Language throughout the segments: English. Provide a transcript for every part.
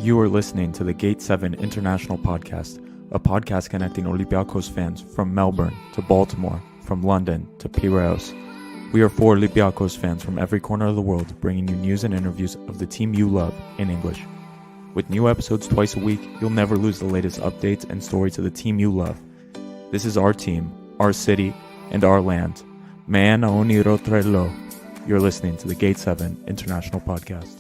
You are listening to the Gate 7 International Podcast, a podcast connecting Olympiacos fans from Melbourne to Baltimore, from London to Piraeus. We are four Olympiacos fans from every corner of the world, bringing you news and interviews of the team you love in English. With new episodes twice a week, you'll never lose the latest updates and stories of the team you love. This is our team, our city, and our land. Man Oniro Trello. You're listening to the Gate 7 International Podcast.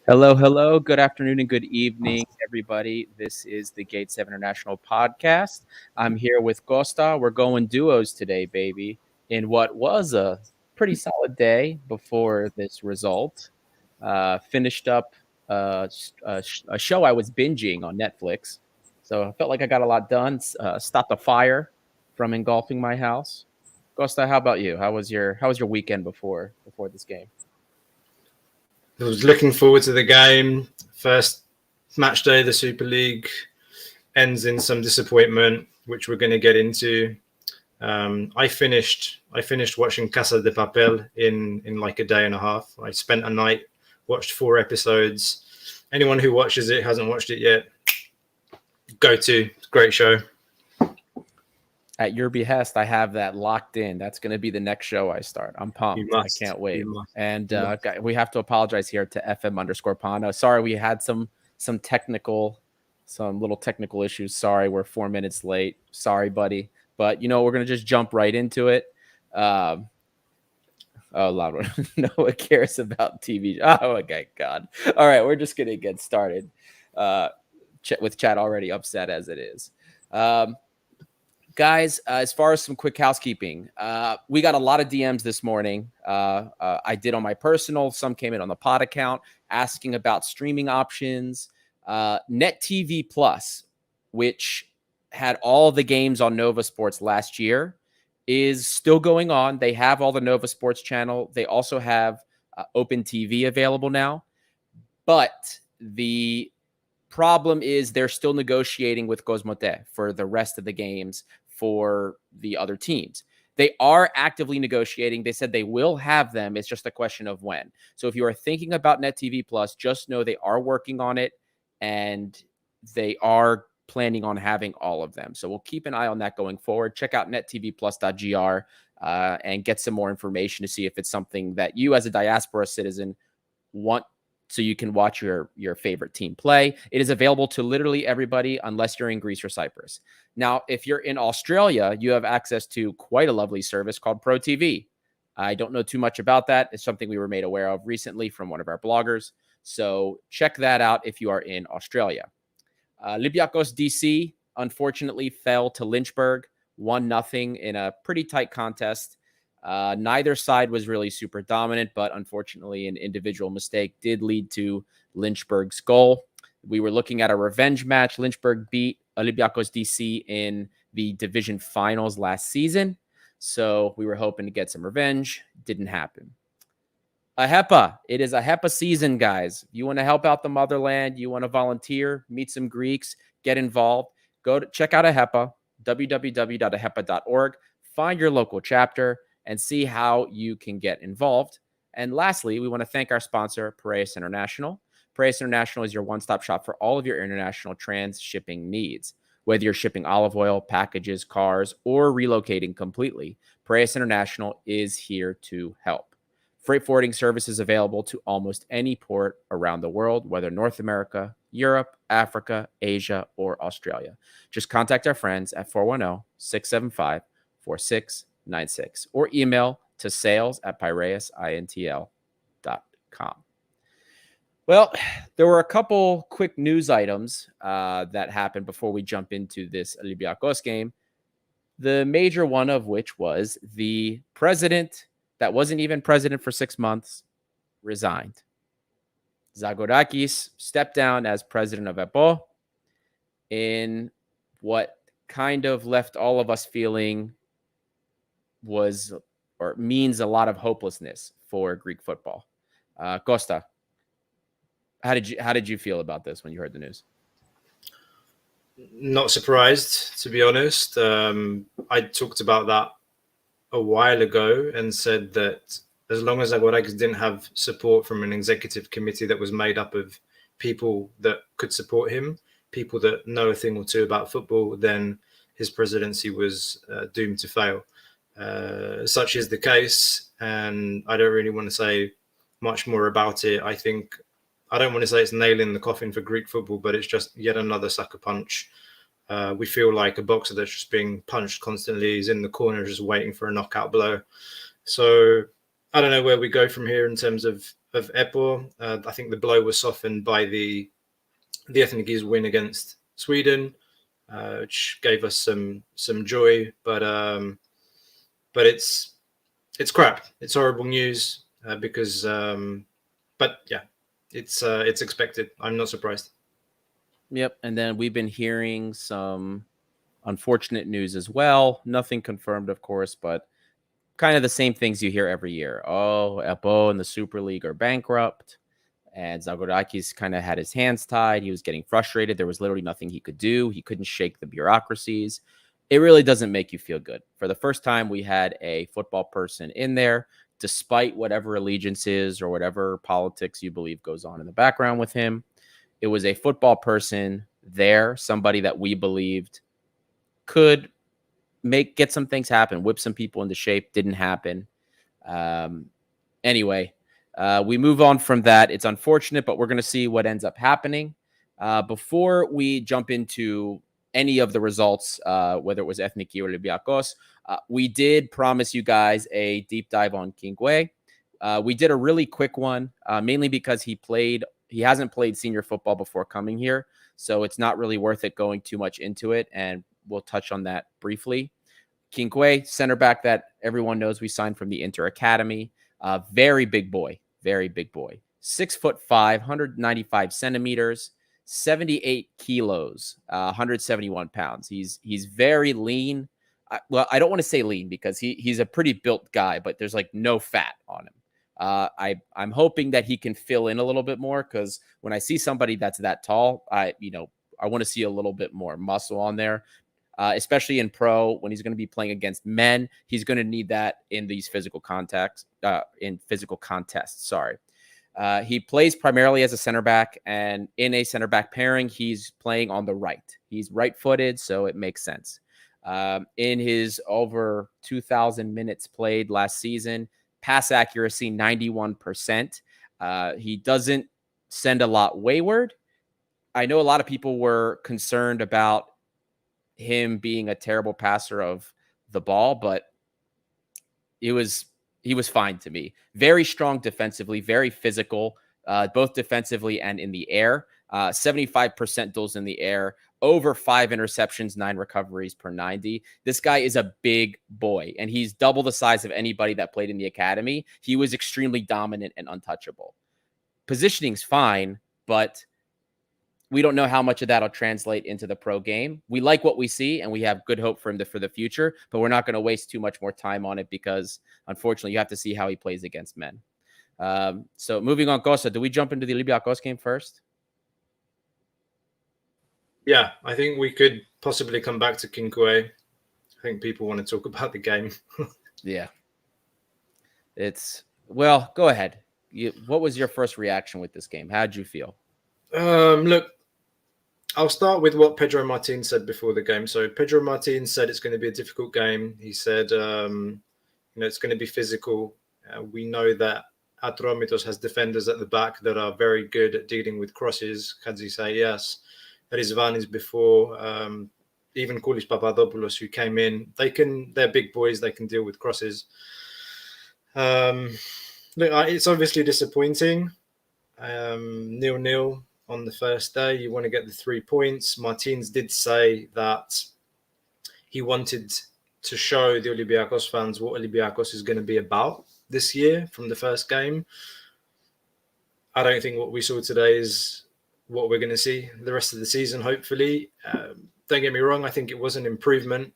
Hello. Good afternoon and good evening, everybody. This is the Gate 7 International Podcast. I'm here with Costa. We're going duos today, baby, in what was a pretty solid day before this result. Finished up a show I was binging on Netflix. So I felt like I got a lot done. Stopped a fire from engulfing my house. Costa, how about you? How was your weekend before this game? I was looking forward to the game. First match day of the Super League ends in some disappointment, which we're going to get into. I finished watching Casa de Papel in like a day and a half. I spent a night, watched 4 episodes. Anyone who watches it hasn't watched it yet, go to. It's a great show. At your behest, I have that locked in. That's going to be the next show I start. I'm pumped. I can't wait. And we have to apologize here to FM_Pano. Sorry, we had some little technical issues. Sorry, we're 4 minutes late. Sorry, buddy. But we're going to just jump right into it. Oh, loud. No one cares about TV. Oh, okay, God. All right, we're just going to get started. With chat already upset as it is. Guys, as far as some quick housekeeping, we got a lot of DMs this morning. I did on my personal. Some came in on the pod account asking about streaming options. Net TV Plus, which had all the games on Nova Sports last year, is still going on. They have all the Nova Sports channel. They also have Open TV available now. But the problem is they're still negotiating with Cosmote for the rest of the games for the other teams. They are actively negotiating. They said they will have them. It's just a question of when. So if you are thinking about Net TV Plus, just know they are working on it and they are planning on having all of them. So we'll keep an eye on that going forward. Check out nettvplus.gr and get some more information to see if it's something that you as a diaspora citizen want, so you can watch your favorite team play. It is available to literally everybody unless you're in Greece or Cyprus. Now, if you're in Australia, you have access to quite a lovely service called Pro TV. I don't know too much about that. It's something we were made aware of recently from one of our bloggers. So check that out if you are in Australia. Olympiacos DC unfortunately fell to Lynchburg 1-0 in a pretty tight contest. Neither side was really super dominant, but unfortunately an individual mistake did lead to Lynchburg's goal. We were looking at a revenge match. Lynchburg beat Olympiacos DC in the division finals last season. So we were hoping to get some revenge. Didn't happen. AHEPA. It is AHEPA season, guys. You want to help out the motherland. You want to volunteer, meet some Greeks, get involved. Go to check out AHEPA, www.ahepa.org. Find your local chapter and see how you can get involved. And lastly, we want to thank our sponsor, Piraeus International. Piraeus International is your one-stop shop for all of your international transshipping needs. Whether you're shipping olive oil, packages, cars, or relocating completely, Piraeus International is here to help. Freight forwarding service is available to almost any port around the world, whether North America, Europe, Africa, Asia, or Australia. Just contact our friends at 410-675-4696 or email to sales@piraeusintl.com. Well, there were a couple quick news items that happened before we jump into this Olympiacos game. The major one of which was the president that wasn't even president for 6 months resigned. Zagorakis stepped down as president of EPO in what kind of left all of us feeling means a lot of hopelessness for Greek football. Costa, how did you feel about this when you heard the news? Not surprised, to be honest. I talked about that a while ago and said that as long as Zagorakis didn't have support from an executive committee that was made up of people that could support him, people that know a thing or two about football, then his presidency was doomed to fail. Such is the case, and I don't really want to say much more about it. I don't want to say it's nailing the coffin for Greek football, but it's just yet another sucker punch. We feel like a boxer that's just being punched constantly. He's in the corner just waiting for a knockout blow. So I don't know where we go from here in terms of Epo. I think the blow was softened by the Ethniki win against Sweden, which gave us some joy. But it's crap. It's horrible news because. But yeah, it's expected. I'm not surprised. Yep. And then we've been hearing some unfortunate news as well. Nothing confirmed, of course, but kind of the same things you hear every year. Oh, Epo and the Super League are bankrupt. And Zagorakis kind of had his hands tied. He was getting frustrated. There was literally nothing he could do. He couldn't shake the bureaucracies. It really doesn't make you feel good. For the first time, we had a football person in there, despite whatever allegiances or whatever politics you believe goes on in the background with him. It was a football person there, somebody that we believed could get some things happen, whip some people into shape. Didn't happen. Anyway, we move on from that. It's unfortunate, but we're going to see what ends up happening. Before we jump into any of the results, whether it was Ethniki or Olympiacos, we did promise you guys a deep dive on Kinkue. We did a really quick one, mainly because he hasn't played senior football before coming here, so it's not really worth it going too much into it, and we'll touch on that briefly. Kinkue, center back that everyone knows we signed from the Inter Academy. Very big boy. 6'5", 195 centimeters, 78 kilos, 171 pounds. He's very lean. I don't want to say lean because he's a pretty built guy, but there's like no fat on him. I'm hoping that he can fill in a little bit more, because when I see somebody that's that tall, I want to see a little bit more muscle on there, especially in pro when he's going to be playing against men. He's going to need that in these physical contests. Sorry. He plays primarily as a center back, and in a center back pairing, he's playing on the right. He's right-footed, so it makes sense. In his over 2,000 minutes played last season, pass accuracy 91%. He doesn't send a lot wayward. I know a lot of people were concerned about him being a terrible passer of the ball, but he was fine to me. Very strong defensively, very physical, both defensively and in the air. 75% duels in the air, over 5 interceptions, 9 recoveries per 90. This guy is a big boy, and he's double the size of anybody that played in the academy. He was extremely dominant and untouchable. Positioning's fine, but we don't know how much of that will translate into the pro game. We like what we see, and we have good hope for him for the future, but we're not going to waste too much more time on it because, unfortunately, you have to see how he plays against men. So moving on, Costa, do we jump into the Olympiacos game first? Yeah, I think we could possibly come back to Kinkue. I think people want to talk about the game. Yeah. Well, go ahead. What was your first reaction with this game? How'd you feel? Look, I'll start with what Pedro Martin said before the game. So Pedro Martin said it's going to be a difficult game. He said, it's going to be physical. We know that Atromitos has defenders at the back that are very good at dealing with crosses. Kadzi say yes. Rizvanis before, even Koulis Papadopoulos, who came in, they're big boys. They can deal with crosses. Look, it's obviously disappointing. 0-0 on the first day. You want to get the 3 points. Martins did say that he wanted to show the Olympiacos fans what Olympiacos is going to be about this year from the first game. I don't think what we saw today is what we're going to see the rest of the season, hopefully. Don't get me wrong, I think it was an improvement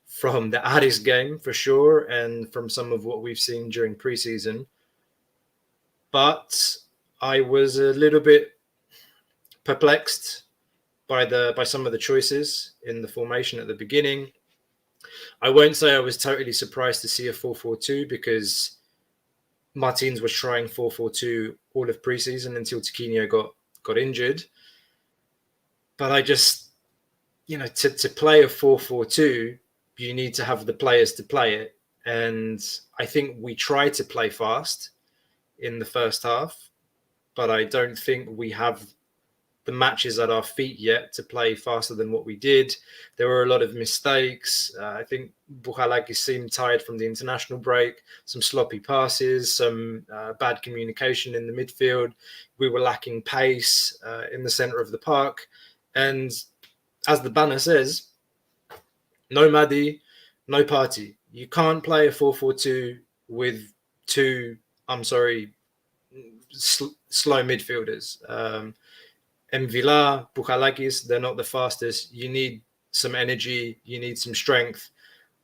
from the Aris game for sure, and from some of what we've seen during preseason. But I was a little bit perplexed by some of the choices in the formation at the beginning. I won't say I was totally surprised to see a 4-4-2 because Martins was trying 4-4-2 all of preseason until Tiquinho got injured. But I just, to play a 4-4-2, you need to have the players to play it. And I think we tried to play fast in the first half, but I don't think we have the matches at our feet yet to play faster than what we did. There were a lot of mistakes. I think Zagorakis seemed tired from the international break, some sloppy passes, some bad communication in the midfield. We were lacking pace in the center of the park. And as the banner says, no Madi, no party. You can't play a 4-4-2 with two, slow midfielders. Mvila, Zagorakis, they're not the fastest. You need some energy. You need some strength.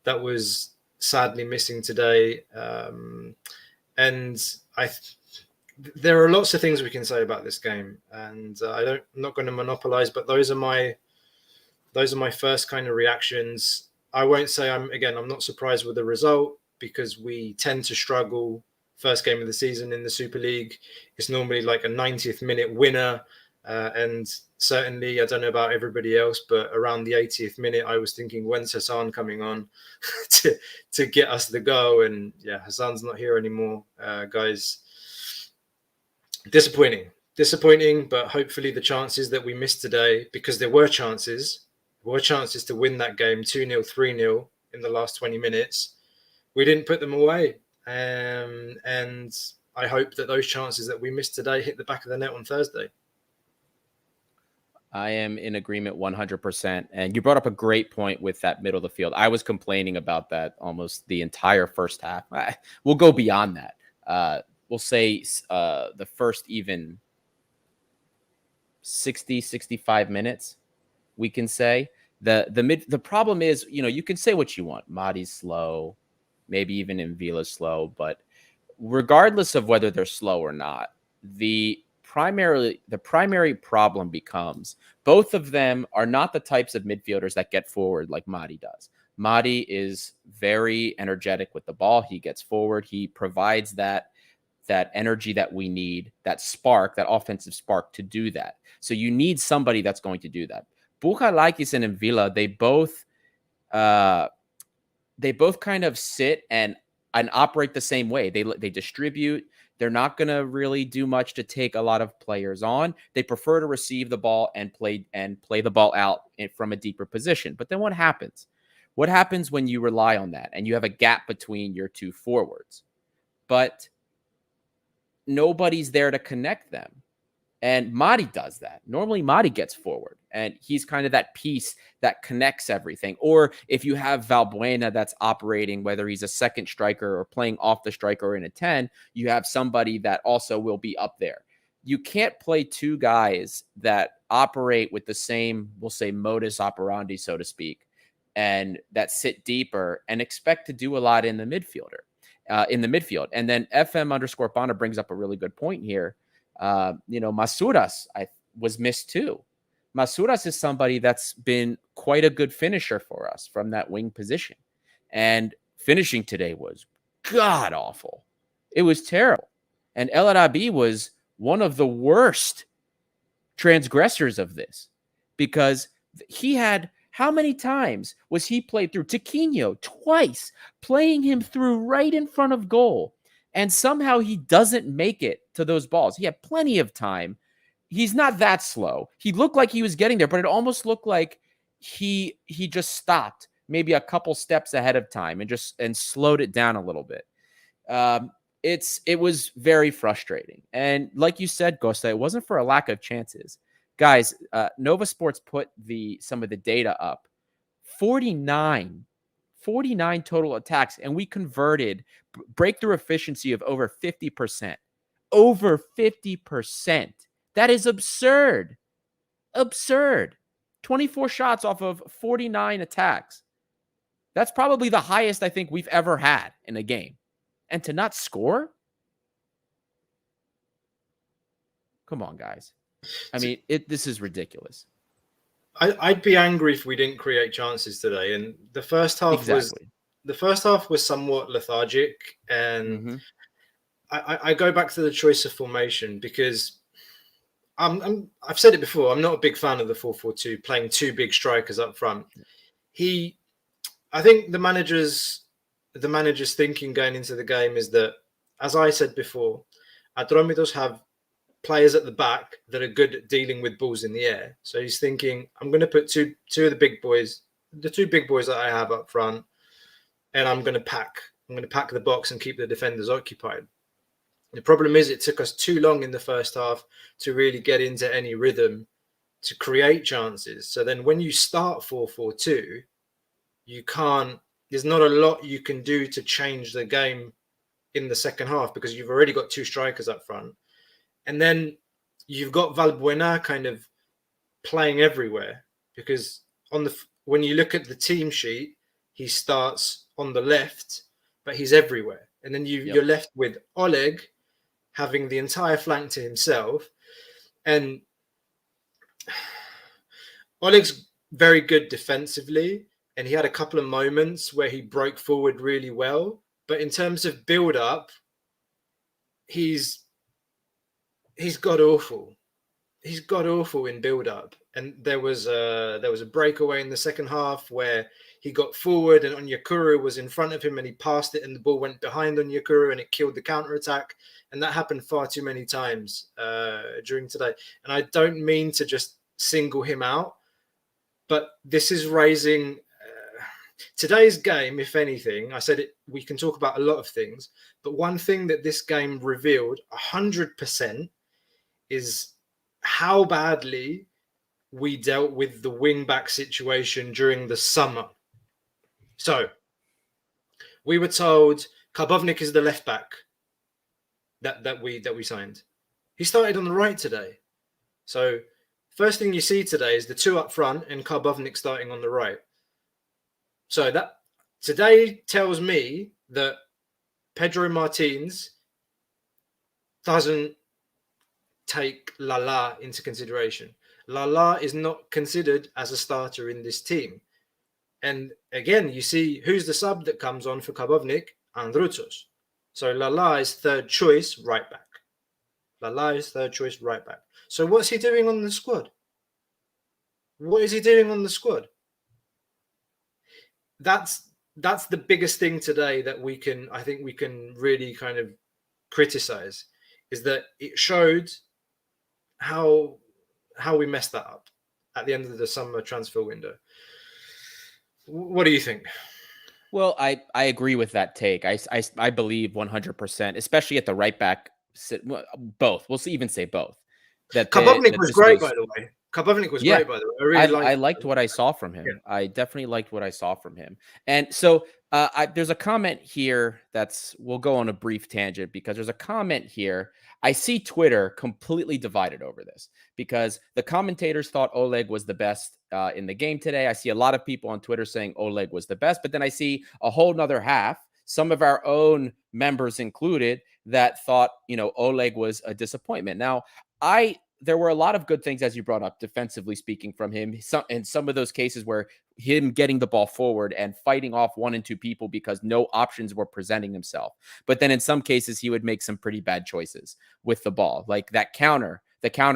That was sadly missing today. And there are lots of things we can say about this game. And I'm not going to monopolize, but those are my first kind of reactions. I won't say I'm not surprised with the result because we tend to struggle. First game of the season in the Super League, it's normally like a 90th minute winner. And certainly, I don't know about everybody else, but around the 80th minute, I was thinking, when's Hassan coming on to get us the go? And yeah, Hassan's not here anymore, guys. Disappointing, but hopefully the chances that we missed today, because there were chances to win that game 2-0, 3-0 in the last 20 minutes. We didn't put them away. And I hope that those chances that we missed today hit the back of the net on Thursday. I am in agreement 100%. And you brought up a great point with that middle of the field. I was complaining about that almost the entire first half. We'll go beyond that. We'll say the first even 60, 65 minutes, we can say. The problem is, you can say what you want. Madi's slow, maybe even Mvila's slow, but regardless of whether they're slow or not, the primary problem becomes both of them are not the types of midfielders that get forward like Madi does. Madi is very energetic with the ball. He gets forward. He provides that energy that we need, that spark, that offensive spark to do that. So you need somebody that's going to do that. Zagorakis and Mvila, they both kind of sit and operate the same way. They distribute. They're not going to really do much to take a lot of players on. They prefer to receive the ball and play the ball out from a deeper position. But then what happens? What happens when you rely on that and you have a gap between your two forwards? But nobody's there to connect them. And Madi does that. Normally, Madi gets forward, and he's kind of that piece that connects everything. Or if you have Valbuena that's operating, whether he's a second striker or playing off the striker or in a 10, you have somebody that also will be up there. You can't play two guys that operate with the same, we'll say, modus operandi, so to speak, and that sit deeper and expect to do a lot in the midfield. And then FM_Bonner brings up a really good point here. Masouras was missed too. Masouras is somebody that's been quite a good finisher for us from that wing position. And finishing today was god awful. It was terrible. And El Arabi was one of the worst transgressors of this because he had, how many times was he played through? Tiquinho twice, playing him through right in front of goal. And somehow he doesn't make it to those balls. He had plenty of time. He's not that slow. He looked like he was getting there, but it almost looked like he just stopped maybe a couple steps ahead of time and slowed it down a little bit. It was very frustrating. And like you said, Costa, it wasn't for a lack of chances. Guys, Nova Sports put some of the data up. 49 total attacks, and we converted breakthrough efficiency of over 50%. Over 50%. That is absurd. Absurd. 24 shots off of 49 attacks. That's probably the highest I think we've ever had in a game. And to not score? Come on, guys. I mean, this is ridiculous. I'd be angry if we didn't create chances today. And the first half was somewhat lethargic. And I go back to the choice of formation because I've said it before. I'm not a big fan of the 4-4-2, playing two big strikers up front. I think the manager's thinking going into the game is that, as I said before, Atromitos have players at the back that are good at dealing with balls in the air. So he's thinking, I'm going to put two of the big boys, the two big boys that I have up front, and I'm going to pack the box and keep the defenders occupied. The problem is it took us too long in the first half to really get into any rhythm to create chances. So then when you start 4-4-2, there's not a lot you can do to change the game in the second half because you've already got two strikers up front. And then you've got Valbuena kind of playing everywhere because when you look at the team sheet, he starts on the left, but he's everywhere. And then you're left with Oleg having the entire flank to himself. And Oleg's very good defensively, and he had a couple of moments where he broke forward really well. But in terms of build-up, he's got awful. He's got awful in build-up. And there was a breakaway in the second half where he got forward and Onyekuru was in front of him and he passed it and the ball went behind Onyekuru and it killed the counter-attack. And that happened far too many times during today. And I don't mean to just single him out, but this is raising today's game. If anything, I said it, we can talk about a lot of things, but one thing that this game revealed 100% is how badly we dealt with the wing-back situation during the summer. So we were told Karbovnik is the left-back that we signed. He started on the right today. So first thing you see today is the two up front and Karbovnik starting on the right. So that today tells me that Pedro Martins doesn't take Lala into consideration. Lala is not considered as a starter in this team. And again, you see who's the sub that comes on for Karbovnik? Androutos. So Lala is third choice right back. Lala is third choice right back. So what's he doing on the squad? What is he doing on the squad? That's the biggest thing today that I think we can really kind of criticize, is that it showed how we messed that up at the end of the summer transfer window. What do you think? Well, I agree with that take. I believe 100%, especially at the right back. Both. We'll even say both. Karbovnik was great, by the way. Karbovnik was great, by the way. I liked what I saw from him. Yeah. I definitely liked what I saw from him. And so there's a comment here we'll go on a brief tangent because there's a comment here. I see Twitter completely divided over this because the commentators thought Oleg was the best in the game today. I see a lot of people on Twitter saying Oleg was the best, but then I see a whole nother half, some of our own members included, that thought, Oleg was a disappointment. Now, there were a lot of good things, as you brought up, defensively speaking, from him. In some of those cases where him getting the ball forward and fighting off one and two people because no options were presenting himself. But then in some cases, he would make some pretty bad choices with the ball, like the counter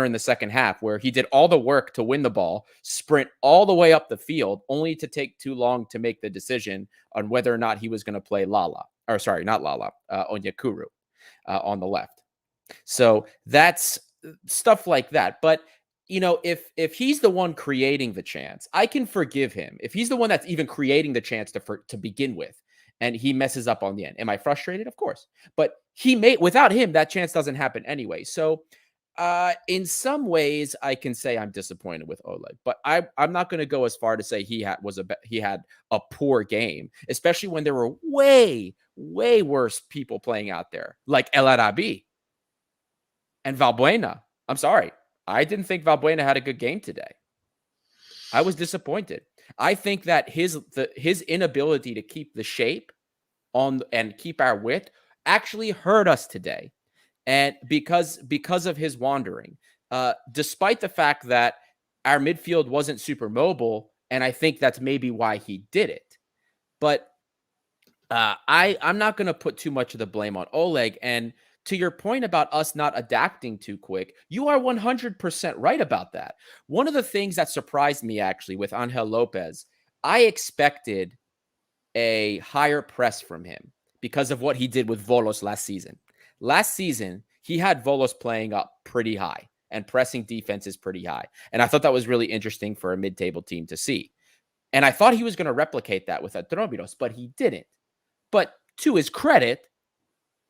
in the second half where he did all the work to win the ball, sprint all the way up the field, only to take too long to make the decision on whether or not he was going to play Onyekuru on the left. So that's stuff like that. But if he's the one creating the chance, I can forgive him. If he's the one that's even creating the chance to begin with, and he messes up on the end, am I frustrated? Of course. But without him, that chance doesn't happen anyway. So in some ways, I can say I'm disappointed with Oleg, but I'm not going to go as far to say he had a poor game, especially when there were way, way worse people playing out there, like El Arabi and Valbuena. I'm sorry. I didn't think Valbuena had a good game today. I was disappointed. I think that his inability to keep the shape on and keep our width actually hurt us today. And because of his wandering, despite the fact that our midfield wasn't super mobile, and I think that's maybe why he did it. But I'm not going to put too much of the blame on Oleg. And to your point about us not adapting too quick, you are 100% right about that. One of the things that surprised me actually with Angel Lopes, I expected a higher press from him because of what he did with Volos last season. Last season, he had Volos playing up pretty high and pressing defenses pretty high. And I thought that was really interesting for a mid-table team to see. And I thought he was going to replicate that with Atromitos, but he didn't. But to his credit,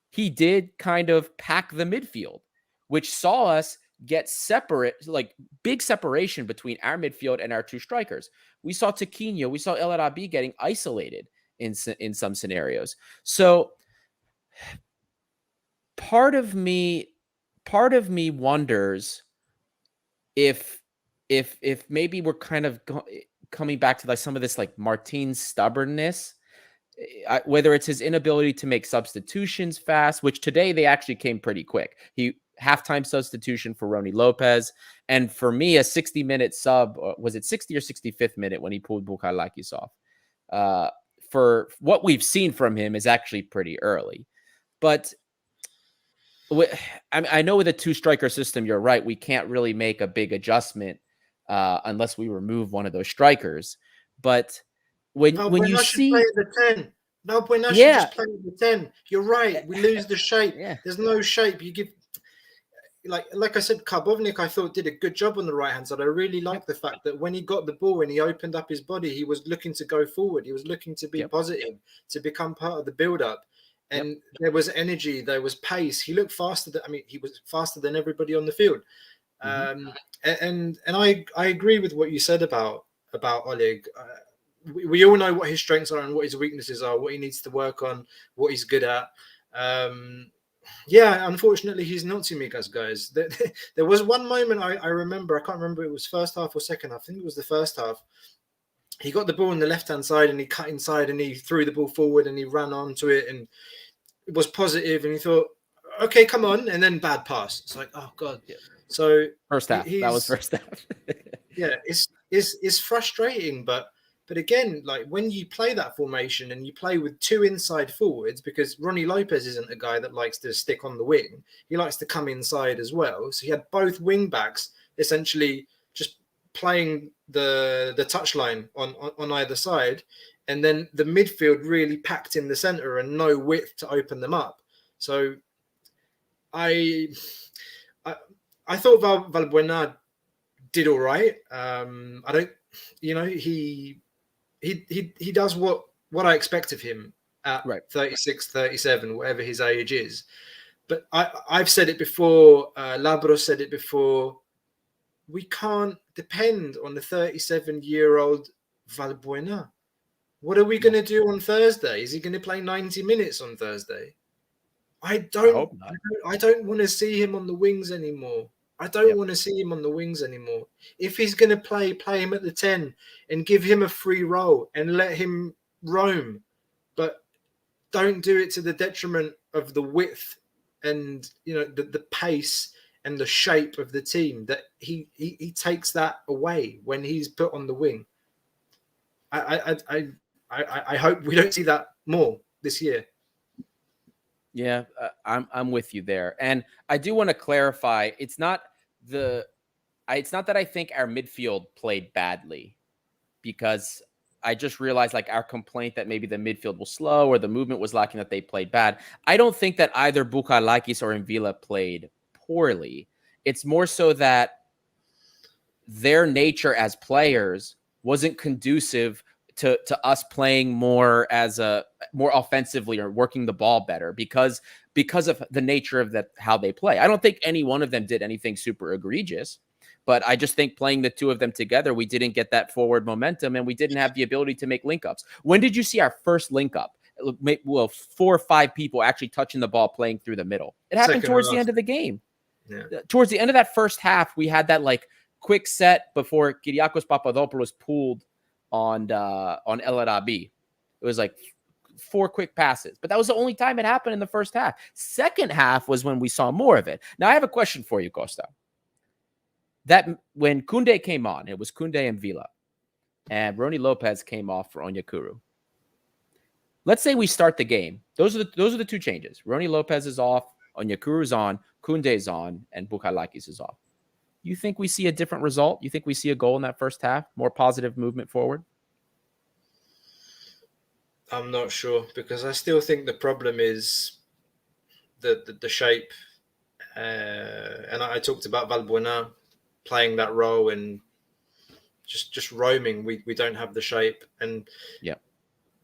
he did kind of pack the midfield, which saw us get separate, like big separation between our midfield and our two strikers. We saw Tiquinho, we saw El Arabi getting isolated in some scenarios. So part of me wonders if maybe we're kind of coming back to like some of this like Martin's stubbornness, whether it's his inability to make substitutions fast, which today they actually came pretty quick. He halftime substitution for Rony Lopes, and for me, a 60-minute sub, was it 60 or 65th minute when he pulled Zagorakis off? For what we've seen from him is actually pretty early. But I know with a two-striker system, you're right, we can't really make a big adjustment unless we remove one of those strikers. But when you see play the 10, Valbuena should just play the 10. You're right. We lose the shape. Yeah. There's no shape. You give like I said, Karbovnik, I thought did a good job on the right hand side. I really like the fact that when he got the ball and he opened up his body, he was looking to go forward. He was looking to be positive, to become part of the build-up. And there was energy, there was pace. He looked faster. He was faster than everybody on the field. And I agree with what you said about Oleg. We all know what his strengths are and what his weaknesses are, what he needs to work on, what he's good at. Unfortunately, he's not Tsimikas, guys. There was one moment I remember. I can't remember if it was first half or second half. I think it was the first half. He got the ball on the left-hand side and he cut inside and he threw the ball forward and he ran onto it and it was positive and he thought, okay, come on. And then bad pass. It's like, oh, God. Yeah. So first half. That was first half. Yeah, it's frustrating, but again, like when you play that formation and you play with two inside forwards, because Rony Lopes isn't a guy that likes to stick on the wing. He likes to come inside as well. So he had both wing backs essentially just playing the touchline on either side. And then the midfield really packed in the center and no width to open them up. So I thought Valbuena did all right. He does what I expect of him at 36, 37, whatever his age is. But I've said it before. Labros said it before. We can't depend on the 37-year-old Valbuena. What are we going to do on Thursday? Is he going to play 90 minutes on Thursday? I don't want to see him on the wings anymore. I don't want to see him on the wings anymore. If he's going to play him at the 10 and give him a free role and let him roam. But don't do it to the detriment of the width and the pace and the shape of the team, that he takes that away when he's put on the wing. I hope we don't see that more this year. Yeah, I'm with you there. And I do want to clarify, it's not that I think our midfield played badly, because I just realized like our complaint that maybe the midfield was slow or the movement was lacking, that they played bad. I don't think that either Zagorakis or Envila played poorly. It's more so that their nature as players wasn't conducive to us playing more offensively or working the ball better because of the nature of how they play. I don't think any one of them did anything super egregious, but I just think playing the two of them together, we didn't get that forward momentum and we didn't have the ability to make link ups. When did you see our first link up? Well, 4 or 5 people actually touching the ball, playing through the middle. It happened towards the end of the game. Yeah. Towards the end of that first half, we had that like quick set before Kyriakos Papadopoulos pulled on El Arabi. It was like 4 quick passes, but that was the only time it happened in the first half. Second half was when we saw more of it. Now I have a question for you, Costa. that when Kunde came on, it was Kunde and Villa, and Rony Lopes came off for Onyekuru. Let's say we start the game. Those are the two changes. Rony Lopes is off, Onyekuru's on, Kunde's on, and Bukalakis is off. You think we see a different result? You think we see a goal in that first half? More positive movement forward? I'm not sure, because I still think the problem is the shape. And I talked about Valbuena playing that role and just roaming. We don't have the shape, and yeah,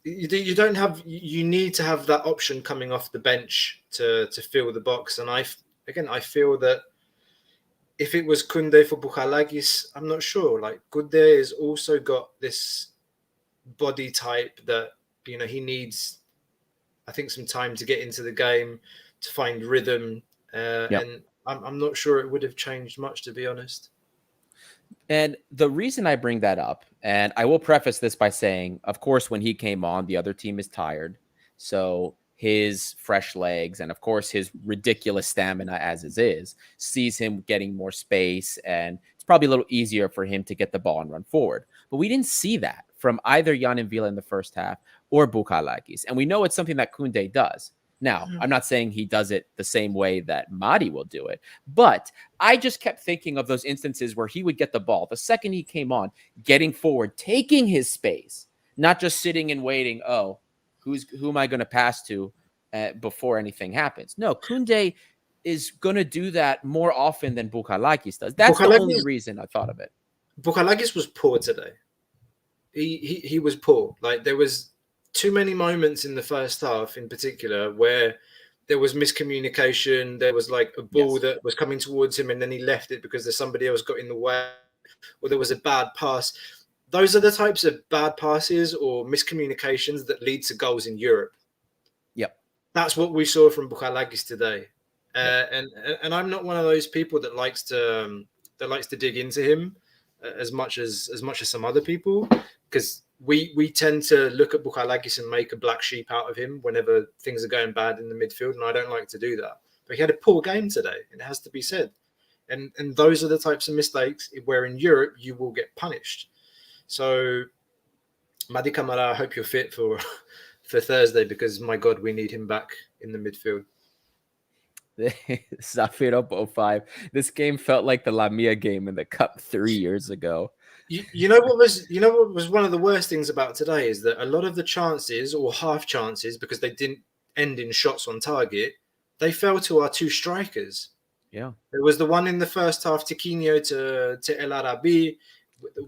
you don't have. You need to have that option coming off the bench to fill the box. And I feel that if it was Kunde for Bukalakis, I'm not sure. Like, Kunde has also got this body type that, you know, he needs, I think, some time to get into the game, to find rhythm. And I'm not sure it would have changed much, to be honest. And the reason I bring that up, and I will preface this by saying, of course, when he came on, the other team is tired. So his fresh legs and, of course, his ridiculous stamina as is sees him getting more space, and it's probably a little easier for him to get the ball and run forward. But we didn't see that from either Jan and Villa in the first half or Bukalakis. And we know it's something that Kunde does. Now, I'm not saying he does it the same way that Madi will do it, but I just kept thinking of those instances where he would get the ball the second he came on, getting forward, taking his space, not just sitting and waiting. Oh, who am I going to pass to before anything happens? No, Kunde is going to do that more often than Bukalakis does. That's the only reason I thought of it. Bukalakis was poor today. He was poor. Like, there was too many moments in the first half, in particular, where there was miscommunication. There was like a ball that was coming towards him, and then he left it because there's somebody else got in the way, or there was a bad pass. Those are the types of bad passes or miscommunications that lead to goals in Europe. Yep, that's what we saw from Bukalakis today. And I'm not one of those people that likes to dig into him as much as some other people, because we tend to look at Bukalakis and make a black sheep out of him whenever things are going bad in the midfield, and I don't like to do that. But he had a poor game today, it has to be said. And those are the types of mistakes where in Europe you will get punished. So, Madi Camara, I hope you're fit for Thursday, because, my God, we need him back in the midfield. Zafiro 05. This game felt like the Lamia game in the Cup 3 years ago. You know what was one of the worst things about today is that a lot of the chances, or half chances, because they didn't end in shots on target, they fell to our two strikers. Yeah, there was the one in the first half, Tiquinho to El Arabi,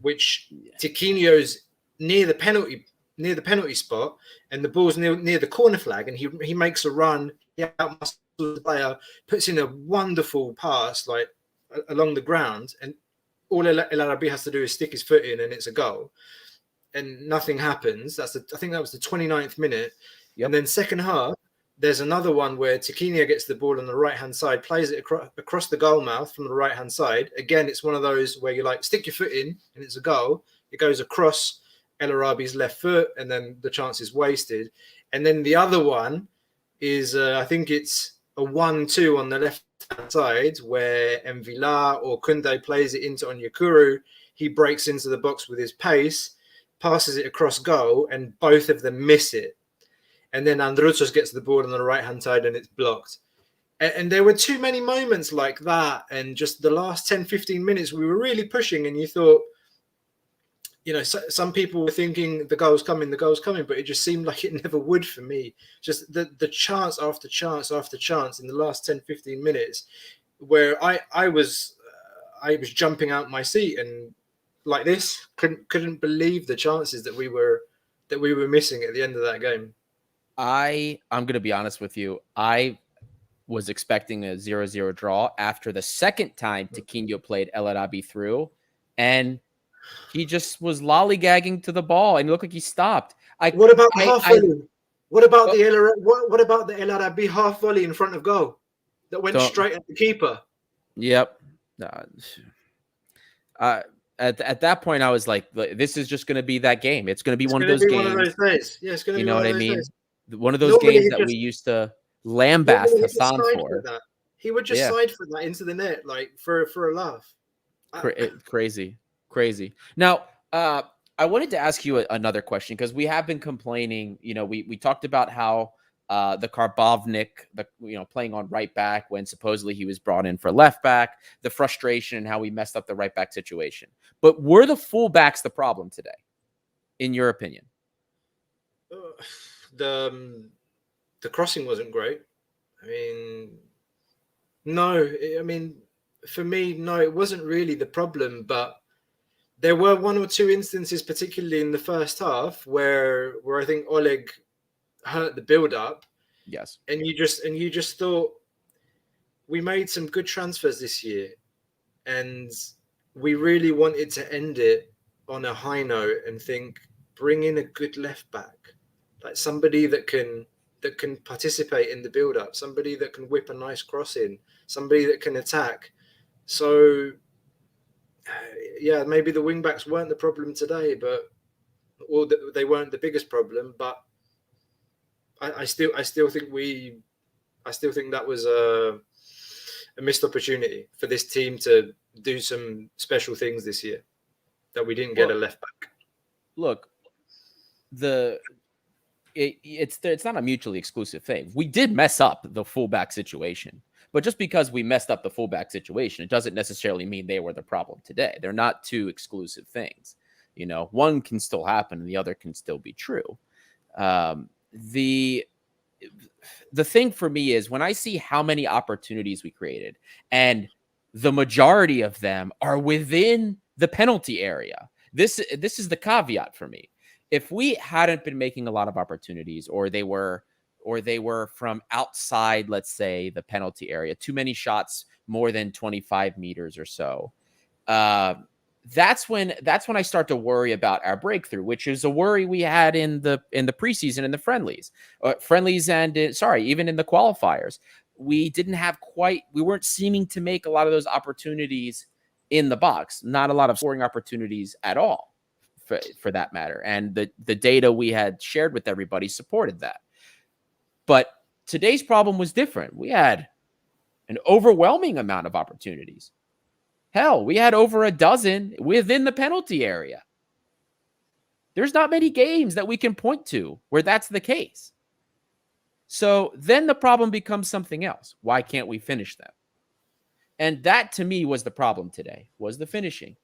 which Tiquinho's near the penalty spot, and the ball's near the corner flag, and he makes a run. He outmuscles the player, puts in a wonderful pass like along the ground, and all El Arabi has to do is stick his foot in, and it's a goal. And nothing happens. I think that was the 29th minute. Yep. And then second half, there's another one where Tiquinho gets the ball on the right-hand side, plays it across the goal mouth from the right-hand side. Again, it's one of those where you like stick your foot in, and it's a goal. It goes across El Arabi's left foot, and then the chance is wasted. And then the other one is, I think it's a 1-2 on the left side where Mvila or Kunde plays it into Onyekuru. He breaks into the box with his pace, passes it across goal, and both of them miss it. And then Androutos gets the ball on the right-hand side, and it's blocked. And there were too many moments like that. And just the last 10, 15 minutes, we were really pushing, and you thought, you know, some people were thinking the goal's coming, but it just seemed like it never would for me. Just the chance after chance after chance in the last 10, 15 minutes, where I was jumping out my seat and like this, couldn't believe the chances that we were missing at the end of that game. I'm going to be honest with you. I was expecting a 0-0 draw after the second time Tiquinho played El Arabi through, and he just was lollygagging to the ball, and it looked like he stopped. What about the half volley? What about the El Arabi half volley in front of goal that went straight at the keeper? Yep. At that point, I was like, "This is just going to be that game. It's going to be one of those games." One of those days. Yeah, it's going to be one of those days. One of those games that we used to lambast Hassan for. He would just slide for that into the net, like for a laugh. Crazy. Now, I wanted to ask you another question because we have been complaining. We talked about how the Karbovnik, playing on right back when supposedly he was brought in for left back, the frustration and how we messed up the right back situation. But were the fullbacks the problem today, in your opinion? The crossing wasn't great. I mean, no. I mean, for me, no, it wasn't really the problem, but there were one or two instances, particularly in the first half, where I think Oleg hurt the build-up. Yes, and you just thought, we made some good transfers this year, and we really wanted to end it on a high note and think, bring in a good left back, like somebody that can participate in the build-up, somebody that can whip a nice cross in, somebody that can attack. So yeah, maybe the wing backs weren't the problem today, or they weren't the biggest problem, but I still think that was a missed opportunity for this team to do some special things this year, that we didn't get a left back. Look, it's not a mutually exclusive thing. We did mess up the fullback situation, but just because we messed up the fullback situation, it doesn't necessarily mean they were the problem today. They're not two exclusive things. One can still happen and the other can still be true. The thing for me is when I see how many opportunities we created, and the majority of them are within the penalty area. This is the caveat for me. If we hadn't been making a lot of opportunities, or they were from outside, let's say, the penalty area, too many shots more than 25 meters or so, that's when I start to worry about our breakthrough, which is a worry we had in the preseason and the friendlies, and even in the qualifiers. We weren't seeming to make a lot of those opportunities in the box, not a lot of scoring opportunities at all, for that matter. And the data we had shared with everybody supported that. But today's problem was different. We had an overwhelming amount of opportunities. Hell, we had over a dozen within the penalty area. There's not many games that we can point to where that's the case. So then the problem becomes something else. Why can't we finish them? And that, to me, was the problem today, was the finishing.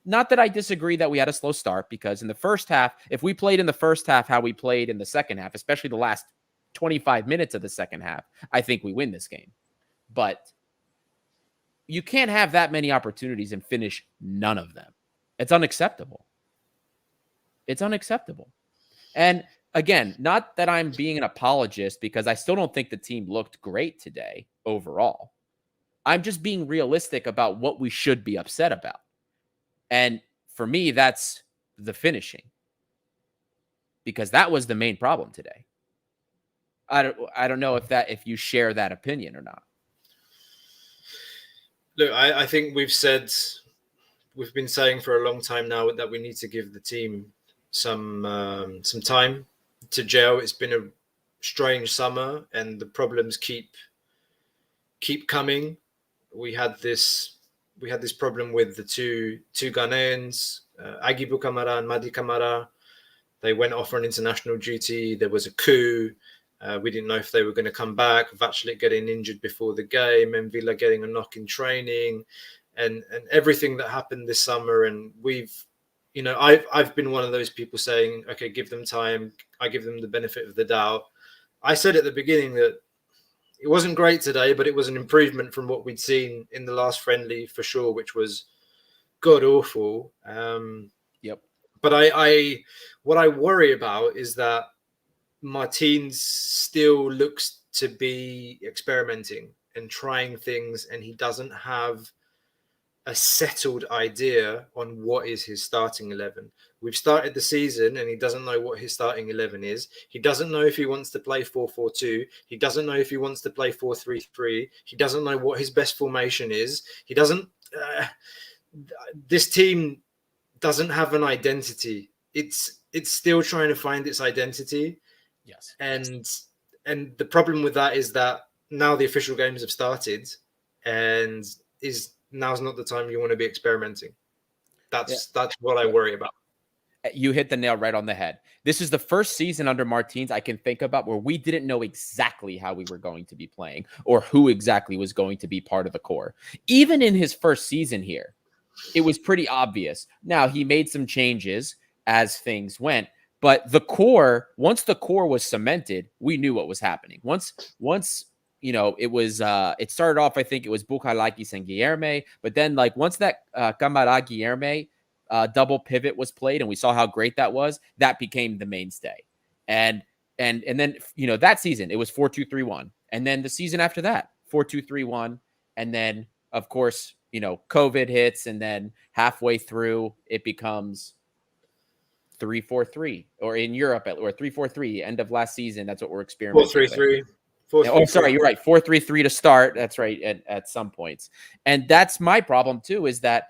Not that I disagree that we had a slow start, because in the first half, if we played in the first half how we played in the second half, especially the last 25 minutes of the second half, I think we win this game. But you can't have that many opportunities and finish none of them. It's unacceptable. It's unacceptable. And again, not that I'm being an apologist, because I still don't think the team looked great today overall. I'm just being realistic about what we should be upset about. And for me, that's the finishing, because that was the main problem today. I don't know if you share that opinion or not. Look, I think we've been saying for a long time now that we need to give the team some time to gel. It's been a strange summer, and the problems keep coming. We had this problem with the two Ghanaians, Agibu Kamara and Madi Kamara. They went off on international duty. There was a coup. We didn't know if they were going to come back. Vaclik getting injured before the game, and Villa getting a knock in training, and everything that happened this summer. And I've been one of those people saying, okay, give them time. I give them the benefit of the doubt. I said at the beginning that it wasn't great today, but it was an improvement from what we'd seen in the last friendly for sure, which was god awful. Yep. But what I worry about is that Martins still looks to be experimenting and trying things, and he doesn't have a settled idea on what is his starting 11. We've started the season and he doesn't know what his starting 11 is. He doesn't know if he wants to play 4-4-2. He doesn't know if he wants to play 4-3-3. He doesn't know what his best formation is. He doesn't. This team doesn't have an identity. It's still trying to find its identity. Yes. And the problem with that is that now the official games have started, and is now's not the time you want to be experimenting. That's what I worry about. You hit the nail right on the head. This is the first season under Martins I can think about where we didn't know exactly how we were going to be playing or who exactly was going to be part of the core. Even in his first season here, it was pretty obvious. Now, he made some changes as things went, but the core, once the core was cemented, we knew what was happening. Once it was, it started off, I think it was Bukalakis and Guilherme, but then like once that Camara Guilherme double pivot was played and we saw how great that was, that became the mainstay. And then, that season it was 4-2-3-1. And then the season after that, 4-2-3-1. And then of course, COVID hits, and then halfway through it becomes 3-4-3, or in Europe, or 3-4-3, end of last season. That's what we're experimenting 4-3-3. Oh, sorry, you're right. 4-3-3 to start. That's right. At some points. And that's my problem too, is that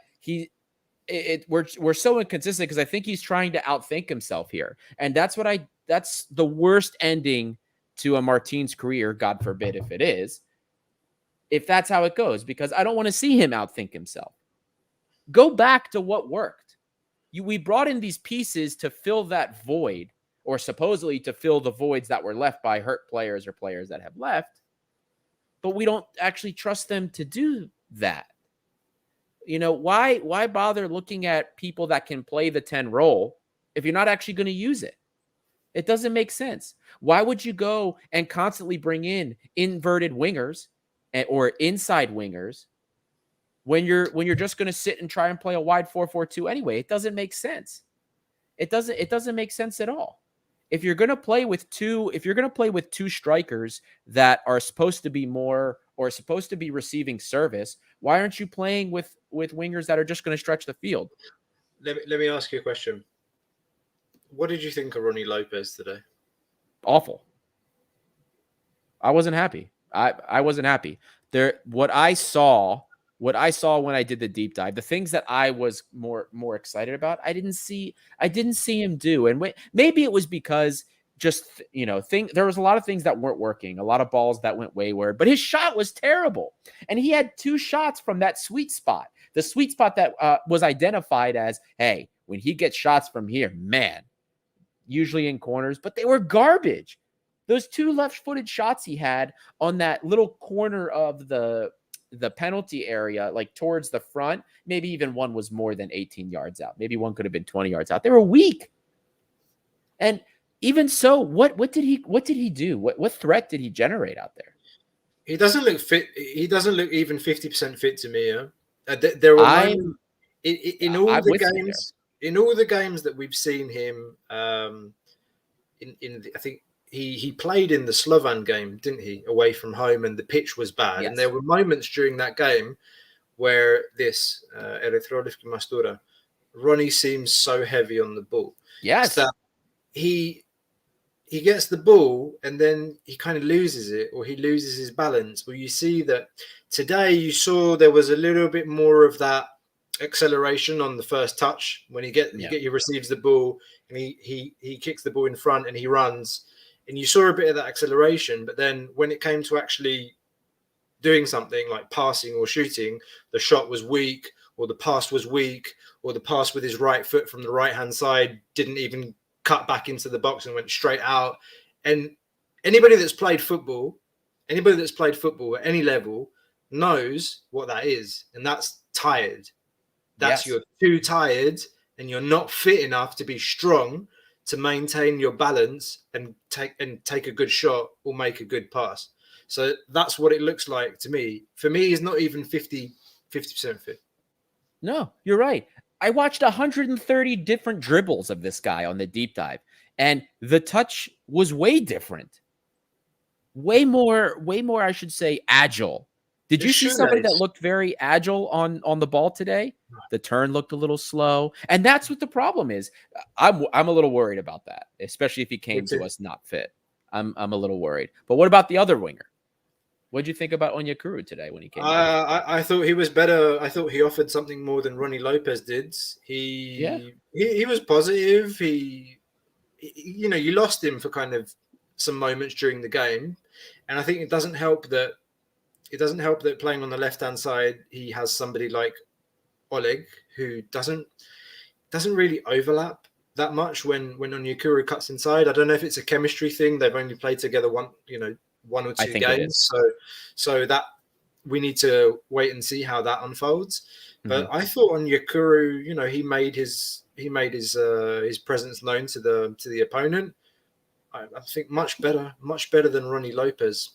we're so inconsistent because I think he's trying to outthink himself here. And that's the worst ending to a Martins career, God forbid if it is, if that's how it goes, because I don't want to see him outthink himself. Go back to what worked. We brought in these pieces to fill that void, or supposedly to fill the voids that were left by hurt players or players that have left, but we don't actually trust them to do that. Why bother looking at people that can play the 10 role if you're not actually going to use it? It doesn't make sense. Why would you go and constantly bring in inverted wingers or inside wingers when you're just going to sit and try and play a wide 4-4-2 anyway? It doesn't make sense. It doesn't make sense at all. If you're going to play with two strikers that are supposed to be more, or supposed to be receiving service, why aren't you playing with wingers that are just going to stretch the field? Let me ask you a question. What did you think of Rony Lopes today? Awful. I wasn't happy. I wasn't happy. What I saw when I did the deep dive, the things that I was more excited about, I didn't see him do. And maybe it was because there was a lot of things that weren't working, a lot of balls that went wayward, but his shot was terrible. And he had 2 shots from that sweet spot, the sweet spot that was identified as, hey, when he gets shots from here, man, usually in corners, but they were garbage. Those 2 left-footed shots he had on that little corner of the penalty area, like towards the front, maybe even one was more than 18 yards out. Maybe one could have been 20 yards out. They were weak. And even so, what did he do? What threat did he generate out there? He doesn't look fit. He doesn't look even 50% fit to me. There were in all the games that we've seen him I think he played in the Slovan game, didn't he? Away from home, and the pitch was bad. Yes. And there were moments during that game where this Erythrolyfki Mastura, Rony seems so heavy on the ball. Yes. That he gets the ball and then he kind of loses it, or he loses his balance. Well, you see that today you saw there was a little bit more of that acceleration on the first touch when he receives the ball and he kicks the ball in front and he runs. And you saw a bit of that acceleration, but then when it came to actually doing something like passing or shooting, the shot was weak, or the pass was weak, or the pass with his right foot from the right-hand side didn't even cut back into the box and went straight out. And anybody that's played football at any level knows what that is, and that's tired. That's You're too tired and you're not fit enough to be strong to maintain your balance and take a good shot or make a good pass. So that's what it looks like to me. For me, he's not even 50% fit. No, you're right. I watched 130 different dribbles of this guy on the deep dive, and the touch was way different. Way more, I should say, agile. Did you see somebody that looked very agile on the ball today? The turn looked a little slow. And that's what the problem is. I'm a little worried about that, especially if he came to us not fit. I'm a little worried. But what about the other winger? What did you think about Onyekuru today when he came? I thought he was better. I thought he offered something more than Rony Lopes did. He was positive. You lost him for kind of some moments during the game. And I think it doesn't help that it doesn't help that playing on the left-hand side, he has somebody like Oleg who doesn't really overlap that much when Onyekuru cuts inside. I don't know if it's a chemistry thing. They've only played together one or two games. So that we need to wait and see how that unfolds. But I thought Onyekuru, he made his presence known to the opponent. I think much better than Rony Lopes.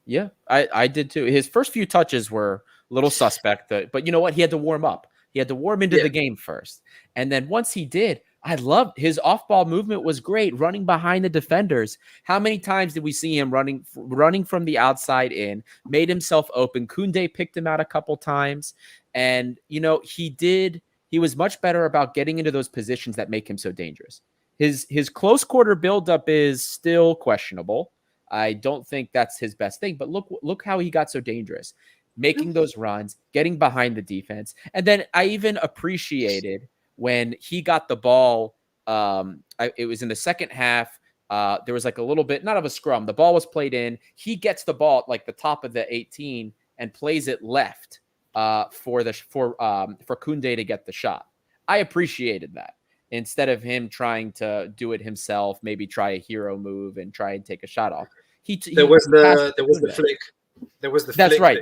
Yeah, I did too. His first few touches were a little suspect, but you know what? He had to warm up. He had to warm into the game first. And then once he did, I loved his off-ball movement was great, running behind the defenders. How many times did we see him running from the outside in, made himself open? Kunde picked him out a couple times. And, he was much better about getting into those positions that make him so dangerous. His close quarter buildup is still questionable. I don't think that's his best thing, but look how he got so dangerous, making those runs, getting behind the defense. And then I even appreciated when he got the ball. It was in the second half. There was like a little bit, not of a scrum. The ball was played in. He gets the ball at like the top of the 18 and plays it left for Kunde to get the shot. I appreciated that. Instead of him trying to do it himself, maybe try a hero move and try and take a shot off. There was the flick. That's right.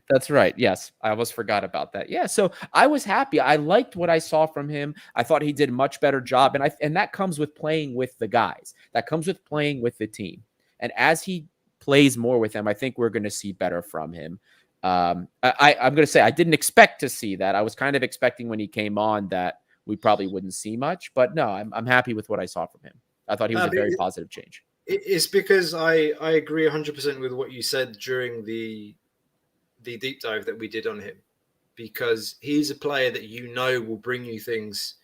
That's right. Yes. I almost forgot about that. Yeah. So I was happy. I liked what I saw from him. I thought he did a much better job. And that comes with playing with the guys. That comes with playing with the team. And as he plays more with them, I think we're going to see better from him. I'm going to say I didn't expect to see that. I was kind of expecting when he came on that we probably wouldn't see much. But no, I'm happy with what I saw from him. I thought he was a very positive change. It's because I agree 100% with what you said during the deep dive that we did on him, because he's a player that will bring you things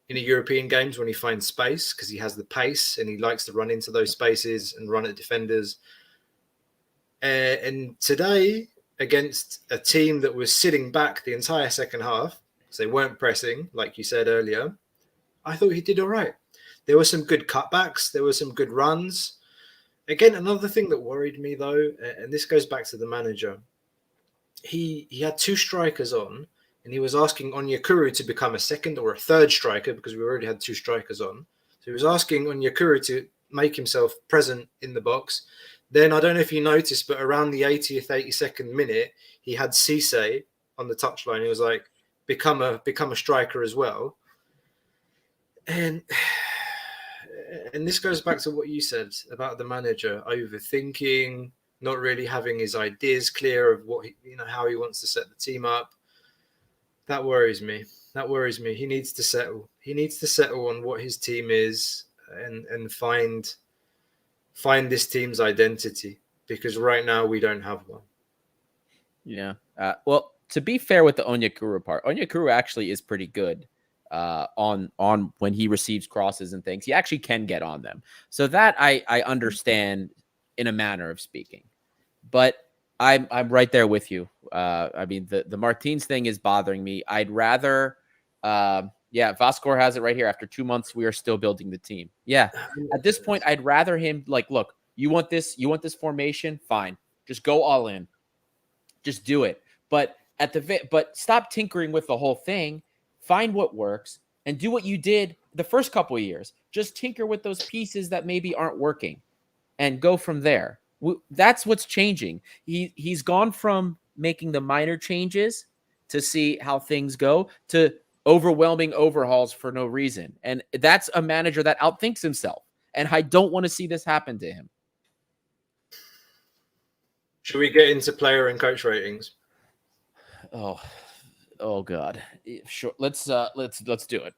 in a European games when he finds space, because he has the pace and he likes to run into those spaces and run at defenders. And today, against a team that was sitting back the entire second half, so they weren't pressing, like you said earlier, I thought he did all right. There were some good cutbacks. There were some good runs. Again, another thing that worried me, though, and this goes back to the manager, he had two strikers on, and he was asking Onyekuru to become a second or a third striker, because we already had two strikers on. So he was asking Onyekuru to make himself present in the box. Then, I don't know if you noticed, but around the 80th, 82nd minute, he had Cisse on the touchline. He was like, become a striker as well. And this goes back to what you said about the manager overthinking, not really having his ideas clear of what how he wants to set the team up. That worries me. He needs to settle. He needs to settle on what his team is and find this team's identity, because right now we don't have one. Yeah. Well, to be fair with the Onyekuru part, Onyekuru actually is pretty good on when he receives crosses and things. He actually can get on them. So that I understand in a manner of speaking. But I'm right there with you. I mean, the Martins thing is bothering me. I'd rather Vaskor has it right here. After 2 months, we are still building the team. Yeah. At this point, I'd rather him look, you want this formation? Fine. Just go all in. Just do it. But stop tinkering with the whole thing. Find what works and do what you did the first couple of years. Just tinker with those pieces that maybe aren't working and go from there. That's what's changing. He's gone from making the minor changes to see how things go to overwhelming overhauls for no reason. And that's a manager that outthinks himself. And I don't want to see this happen to him. Should we get into player and coach ratings? Oh God. Sure. Let's do it. Let's do it.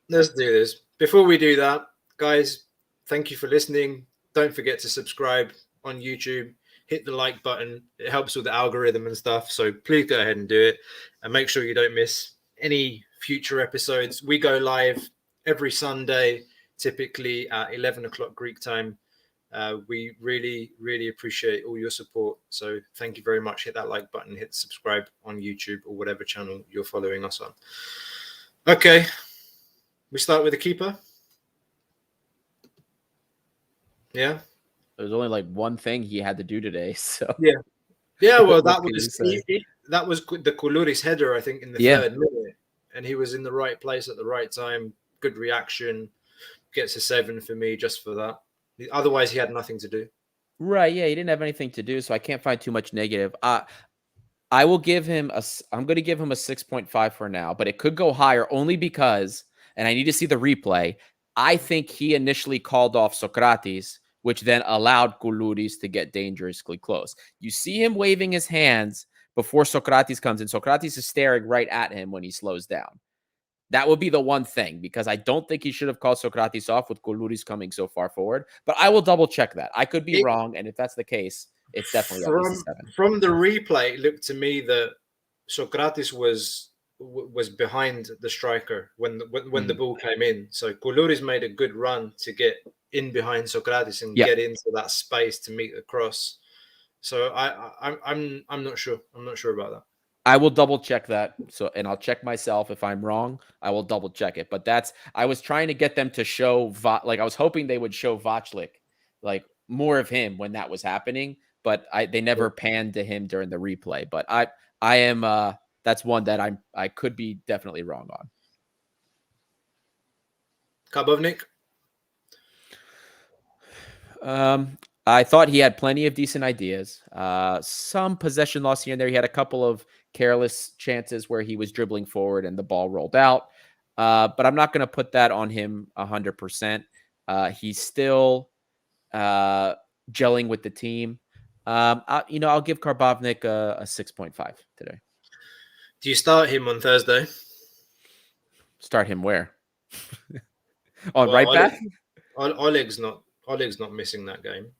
Let's do this. Before we do that, guys, thank you for listening. Don't forget to subscribe on YouTube. Hit the like button. It helps with the algorithm and stuff. So please go ahead and do it. And make sure you don't miss any future episodes. We go live every Sunday, typically at 11 o'clock Greek time. We really, really appreciate all your support. So thank you very much. Hit that like button, hit subscribe on YouTube or whatever channel you're following us on. Okay. We start with the keeper. Yeah. There's only one thing he had to do today. So yeah. Yeah, well, What that can you was say? that was the Koulouris header, I think, in the Yeah. third minute, and he was in the right place at the right time. Good reaction, gets a 7 for me just for that. Otherwise, he had nothing to do. Right. Yeah. He didn't have anything to do, so I can't find too much negative. I will give him I'm going to give him a 6.5 for now, but it could go higher only because, and I need to see the replay. I think he initially called off Socrates, which then allowed Koulouris to get dangerously close. You see him waving his hands before Socrates comes in. Socrates is staring right at him when he slows down. That would be the one thing, because I don't think he should have called Socrates off with Koulouris coming so far forward. But I will double check that. I could be wrong, and if that's the case, it's definitely at least a 7. From the replay, it looked to me that Socrates was behind the striker when the ball came in. So Koulouris made a good run to get in behind Socrates and get into that space to meet the cross. So I'm not sure. I'm not sure about that. I will double check that. And I'll check myself if I'm wrong. I will double check it. But I was trying to get them to show I was hoping they would show Vaclik, like more of him when that was happening. But they never panned to him during the replay. But I am that's one that I could be definitely wrong Karbovnik. I thought he had plenty of decent ideas. Some possession loss here and there. He had a couple of careless chances where he was dribbling forward and the ball rolled out. But I'm not going to put that on him 100%. He's still gelling with the team. I'll give Karbovnik a 6.5 today. Do you start him on Thursday? Start him where? Right back? Oleg's not missing that game.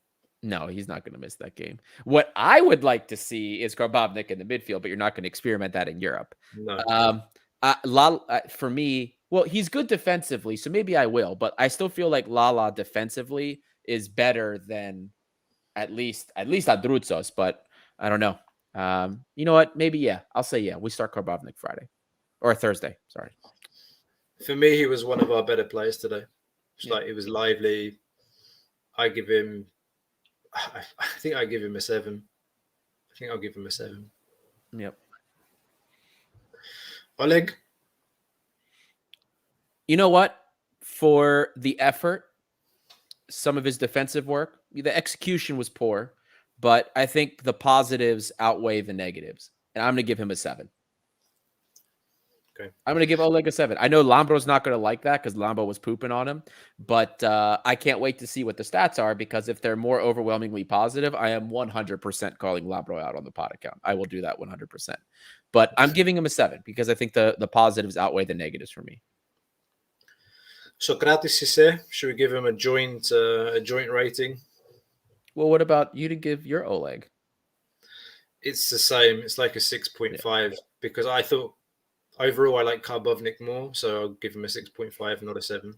No, he's not going to miss that game. What I would like to see is Karbovnik in the midfield, but you're not going to experiment that in Europe. No. For me, well, he's good defensively, so maybe I will, but I still feel like Lala defensively is better than at least Atromitos, but I don't know. You know what? Maybe, I'll say, we start Karbovnik Friday or Thursday. Sorry. For me, he was one of our better players today. Like, he was lively. I think I give him a 7. I think I'll give him a 7. Yep. Oleg? You know what? For the effort, some of his defensive work, the execution was poor, but I think the positives outweigh the negatives. And I'm going to give him a 7. Okay. I'm going to give Oleg a 7. I know Lambro's not going to like that because Lambro was pooping on him, but I can't wait to see what the stats are, because if they're more overwhelmingly positive, I am 100% calling Lambro out on the pod account. I will do that 100%. But I'm giving him a 7 because I think the positives outweigh the negatives for me. Socrates Cisse, should we give him a joint rating? Well, what about you to give your Oleg? It's the same. It's like a 6.5 because I thought overall I like Karbovnik more, so I'll give him a 6.5, not a 7.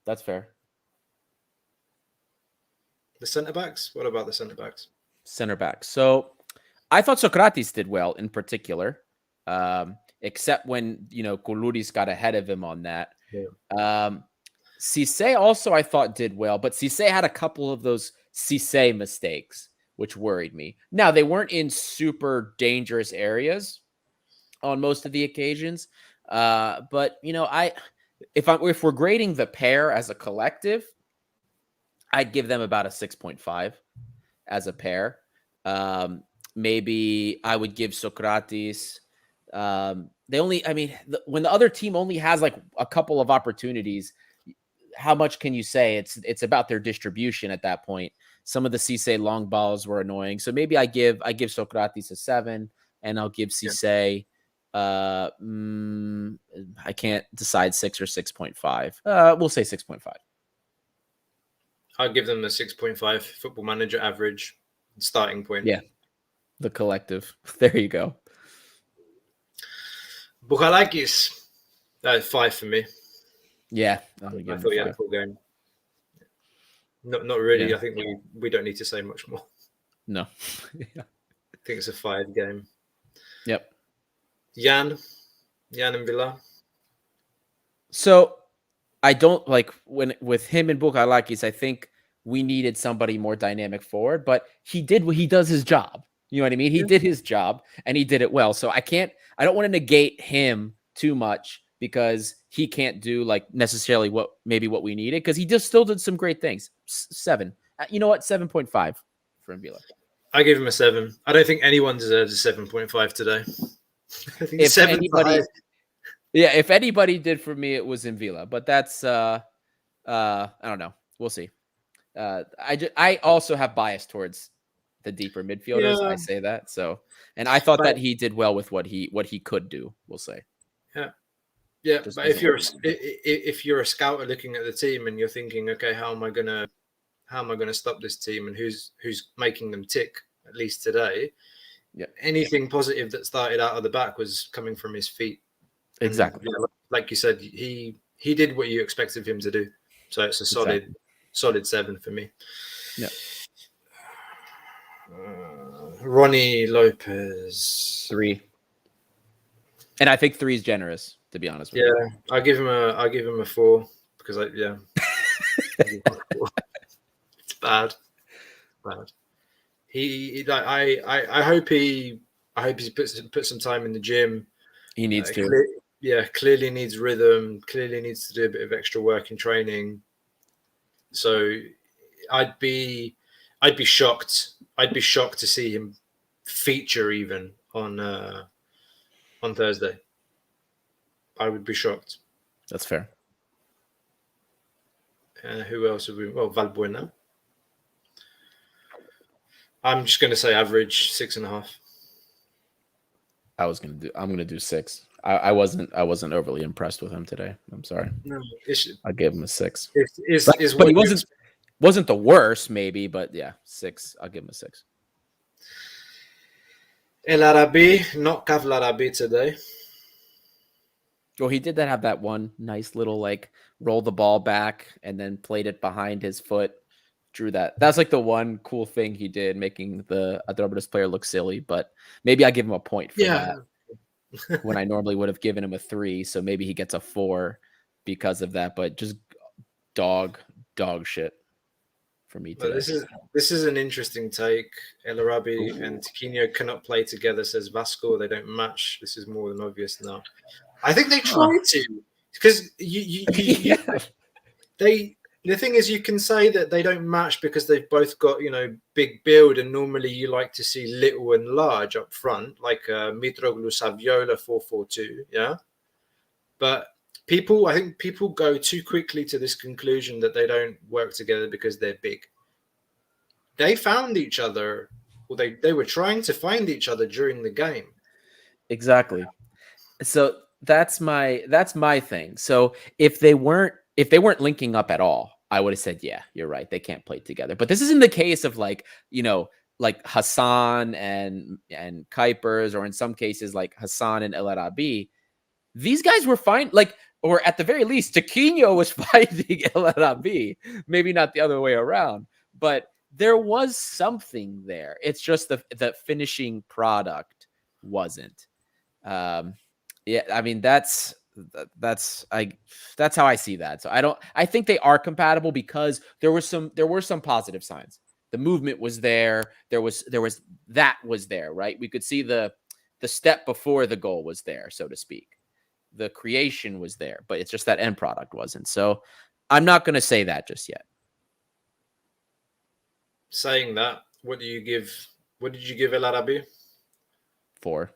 That's fair. The centre-backs? What about the centre-backs? Center back. So I thought Socrates did well in particular, except when, Koulouris got ahead of him on that. Yeah. Cisse also I thought did well, but Cisse had a couple of those Cisse mistakes, which worried me. Now, they weren't in super dangerous areas on most of the occasions. But, if we're grading the pair as a collective, I'd give them about a 6.5 as a pair. Maybe I would give Socrates. When the other team only has like a couple of opportunities, how much can you say? It's about their distribution at that point. Some of the Cisse long balls were annoying. So maybe I give Socrates a 7, and I'll give Cisse, I can't decide 6 or 6.5. We'll say 6.5. I'll give them a 6.5 Football Manager average starting point. Yeah, the collective. There you go. Bouchalakis, 5 for me. Yeah, I thought he had a full game. Not really. Yeah. I think we don't need to say much more. No. I think it's a 5 game. Yep. Jan and Villa. So I don't like with him and Bouchalakis, I think we needed somebody more dynamic forward, but he does his job. You know what I mean? He did his job and he did it well. So I don't want to negate him too much because he can't do like necessarily what we needed, because he just still did some great things. 7. You know what? 7.5 for Mvila. I give him a 7. I don't think anyone deserves a 7.5 today. I think if anybody did for me, it was Mvila, but that's I don't know. We'll see. I also have bias towards the deeper midfielders. I say that. So, and I thought that he did well with what he could do, we'll say. Yeah. But if you're a scouter looking at the team and you're thinking, okay, how am I gonna stop this team and who's making them tick, at least today? Yeah. Anything positive that started out of the back was coming from his feet. Exactly. And, like you said, he did what you expected him to do. So it's a solid 7 for me. Yeah. Rony, Lopes 3. And I think 3 is generous, to be honest with you. Yeah, I give him a 4 because it's bad. I hope he put some time in the gym. He needs to. Clearly needs rhythm. Clearly needs to do a bit of extra work in training. So I'd be shocked. I'd be shocked to see him feature even on Thursday. I would be shocked. That's fair. Who else have we? Well, Valbuena. I'm just going to say average 6.5. I'm gonna do 6. I wasn't overly impressed with him today. I'm sorry. No, I gave him a 6. But he wasn't the worst, maybe, but yeah, 6. I'll give him a 6. El Arabi, not Kav Arabi today. Well, he did have that one nice little like roll the ball back and then played it behind his foot. Drew that. That's like the one cool thing he did, making the Atromitos player look silly. But maybe I give him a point for that when I normally would have given him a 3. So maybe he gets a 4 because of that. But just dog shit for me today. This is an interesting take. El Arabi and Tiquinho cannot play together, says Vasco. They don't match. This is more than obvious now. I think they try to, because the thing is, you can say that they don't match because they've both got, big build, and normally you like to see little and large up front, like Mitroglou Saviola 4-4-2, yeah. But I think people go too quickly to this conclusion that they don't work together because they're big. They found each other, or they were trying to find each other during the game. Exactly. So that's my thing. So if they weren't linking up at all, I would have said, yeah, you're right, they can't play together. But this isn't the case of like Hassan and Kuipers, or in some cases like Hassan and El Arabi. These guys were fine, or at the very least, Tiquinho was finding El Arabi. Maybe not the other way around, but there was something there. It's just the finishing product wasn't. Yeah, I mean that's how I see that. So I think they are compatible because there were some positive signs. The movement was there. There was there, right? We could see the step before the goal was there, so to speak. The creation was there, but it's just that end product wasn't. So I'm not going to say that just yet. Saying that, what did you give El Arabi? 4.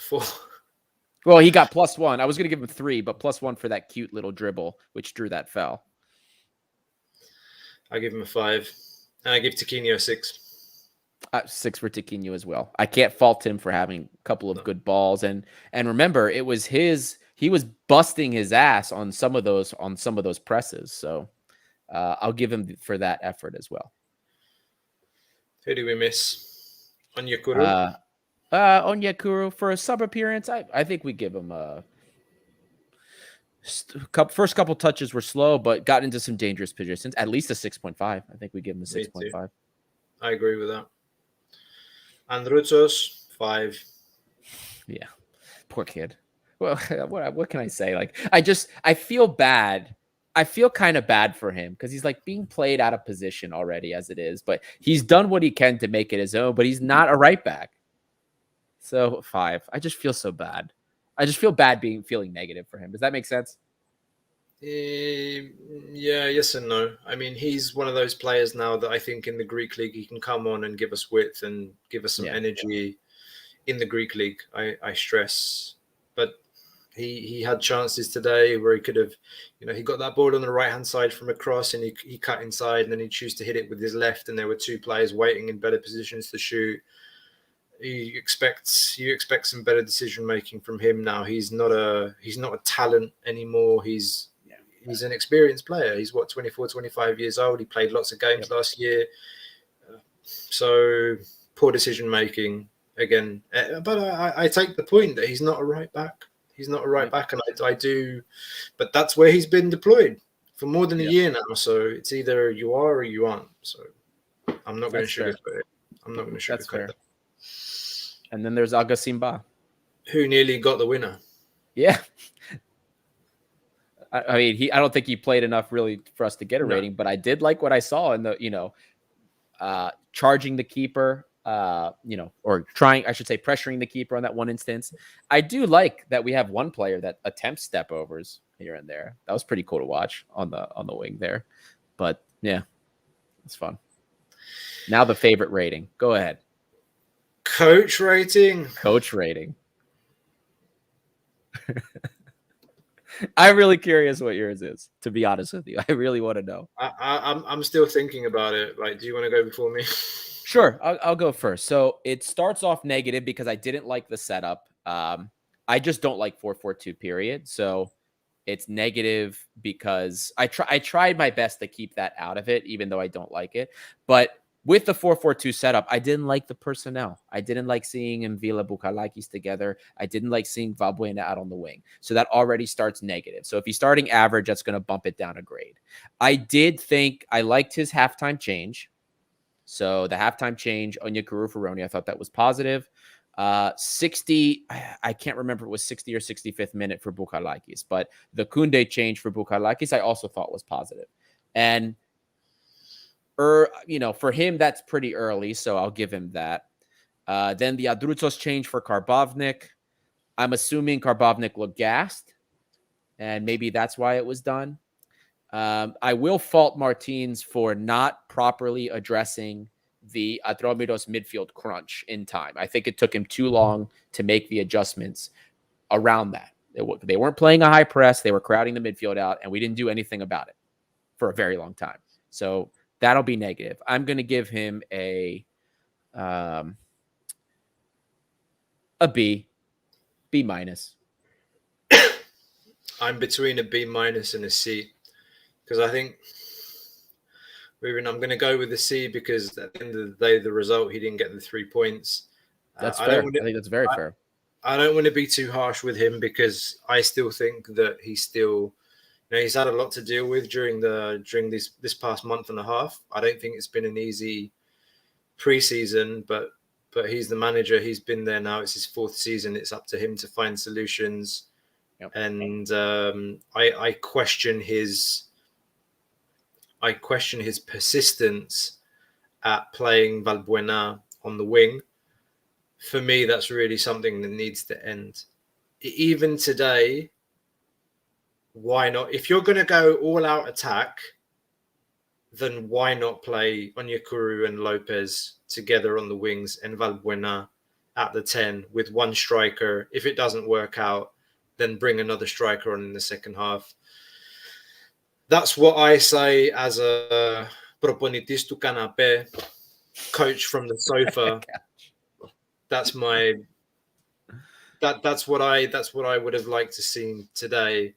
4. Well, he got +1. I was going to give him 3, but +1 for that cute little dribble, which drew that foul. I give him a 5. And I give Tiquinho a 6. 6 for Tiquinho as well. I can't fault him for having a couple of good balls. And remember, it was he was busting his ass on some of those presses. So I'll give him for that effort as well. Who do we miss? Onyekuru? Onyekuru for a sub appearance. I think we give him a first couple touches were slow, but got into some dangerous positions. At least a 6.5. I think we give him a 6.5. I agree with that. Andrutos 5. Yeah, poor kid. Well, what can I say? I feel bad I feel kind of bad for him because he's like being played out of position already as it is, but he's done what he can to make it his own, but he's not a right back. So 5. I just feel so bad. I just feel bad feeling negative for him. Does that make sense? Yeah, yes and no. I mean, he's one of those players now that I think in the Greek league he can come on and give us width and give us some energy in the Greek league. I stress, but he had chances today where he could have, he got that ball on the right hand side from a cross and he cut inside and then he chose to hit it with his left and there were 2 players waiting in better positions to shoot. You expect some better decision making from him now. He's not a talent anymore. He's an experienced player. He's 24, 25 years old. He played lots of games last year. So poor decision making again. But I take the point that he's not a right back. He's not a right back, and I do. But that's where he's been deployed for more than a year now. So it's either you are or you aren't. So I'm not going to sugarcoat it. I'm not going to sugarcoat that. And then there's Aga Simba, who nearly got the winner. Yeah. I mean, I don't think he played enough really for us to get a rating, but I did like what I saw in the, charging the keeper, or trying, I should say, pressuring the keeper on that one instance. I do like that we have one player that attempts step overs here and there. That was pretty cool to watch on the wing there. But yeah, it's fun. Now the favorite rating. Go ahead. Coach rating. I'm really curious what yours is, to be honest with you. I really want to know. I'm still thinking about it. Like, do you want to go before me? Sure, I'll go first. So it starts off negative because I didn't like the setup. I just don't like 4-4-2, period. So it's negative because I tried my best to keep that out of it, even though I don't like it. But with the 4-4-2 setup, I didn't like the personnel. I didn't like seeing Mvila Bukalakis together. I didn't like seeing Valbuena out on the wing. So that already starts negative. So if he's starting average, that's going to bump it down a grade. I did think I liked his halftime change. So the halftime change, Onyekuru for Rony, I thought that was positive. 60, I can't remember if it was 60 or 65th minute for Bukalakis, but the Kunde change for Bukalakis, I also thought was positive. And for him, that's pretty early, so I'll give him that. Then the Atromitos change for Karbovnik. I'm assuming Karbovnik looked gassed, and maybe that's why it was done. I will fault Martins for not properly addressing the Atromitos midfield crunch in time. I think it took him too long to make the adjustments around that. They weren't playing a high press. They were crowding the midfield out, and we didn't do anything about it for a very long time. So that'll be negative. I'm going to give him a B minus. I'm between a B minus and a C because I think I'm going to go with the C because at the end of the day, the result, he didn't get the 3 points. That's fair. I think that's very fair. I don't want to be too harsh with him because I still think that he's still, he's had a lot to deal with during this past month and a half. I don't think it's been an easy preseason, but he's the manager. He's been there now. It's his 4th season. It's up to him to find solutions. Yep. And I question his persistence at playing Valbuena on the wing. For me, that's really something that needs to end. Even today, why not? If you're going to go all-out attack, then why not play Onyekuru and Lopes together on the wings and Valbuena at the 10 with one striker? If it doesn't work out, then bring another striker on in the second half. That's what I say as a proponitis tu canapé, coach from the sofa. That's what I would have liked to see today.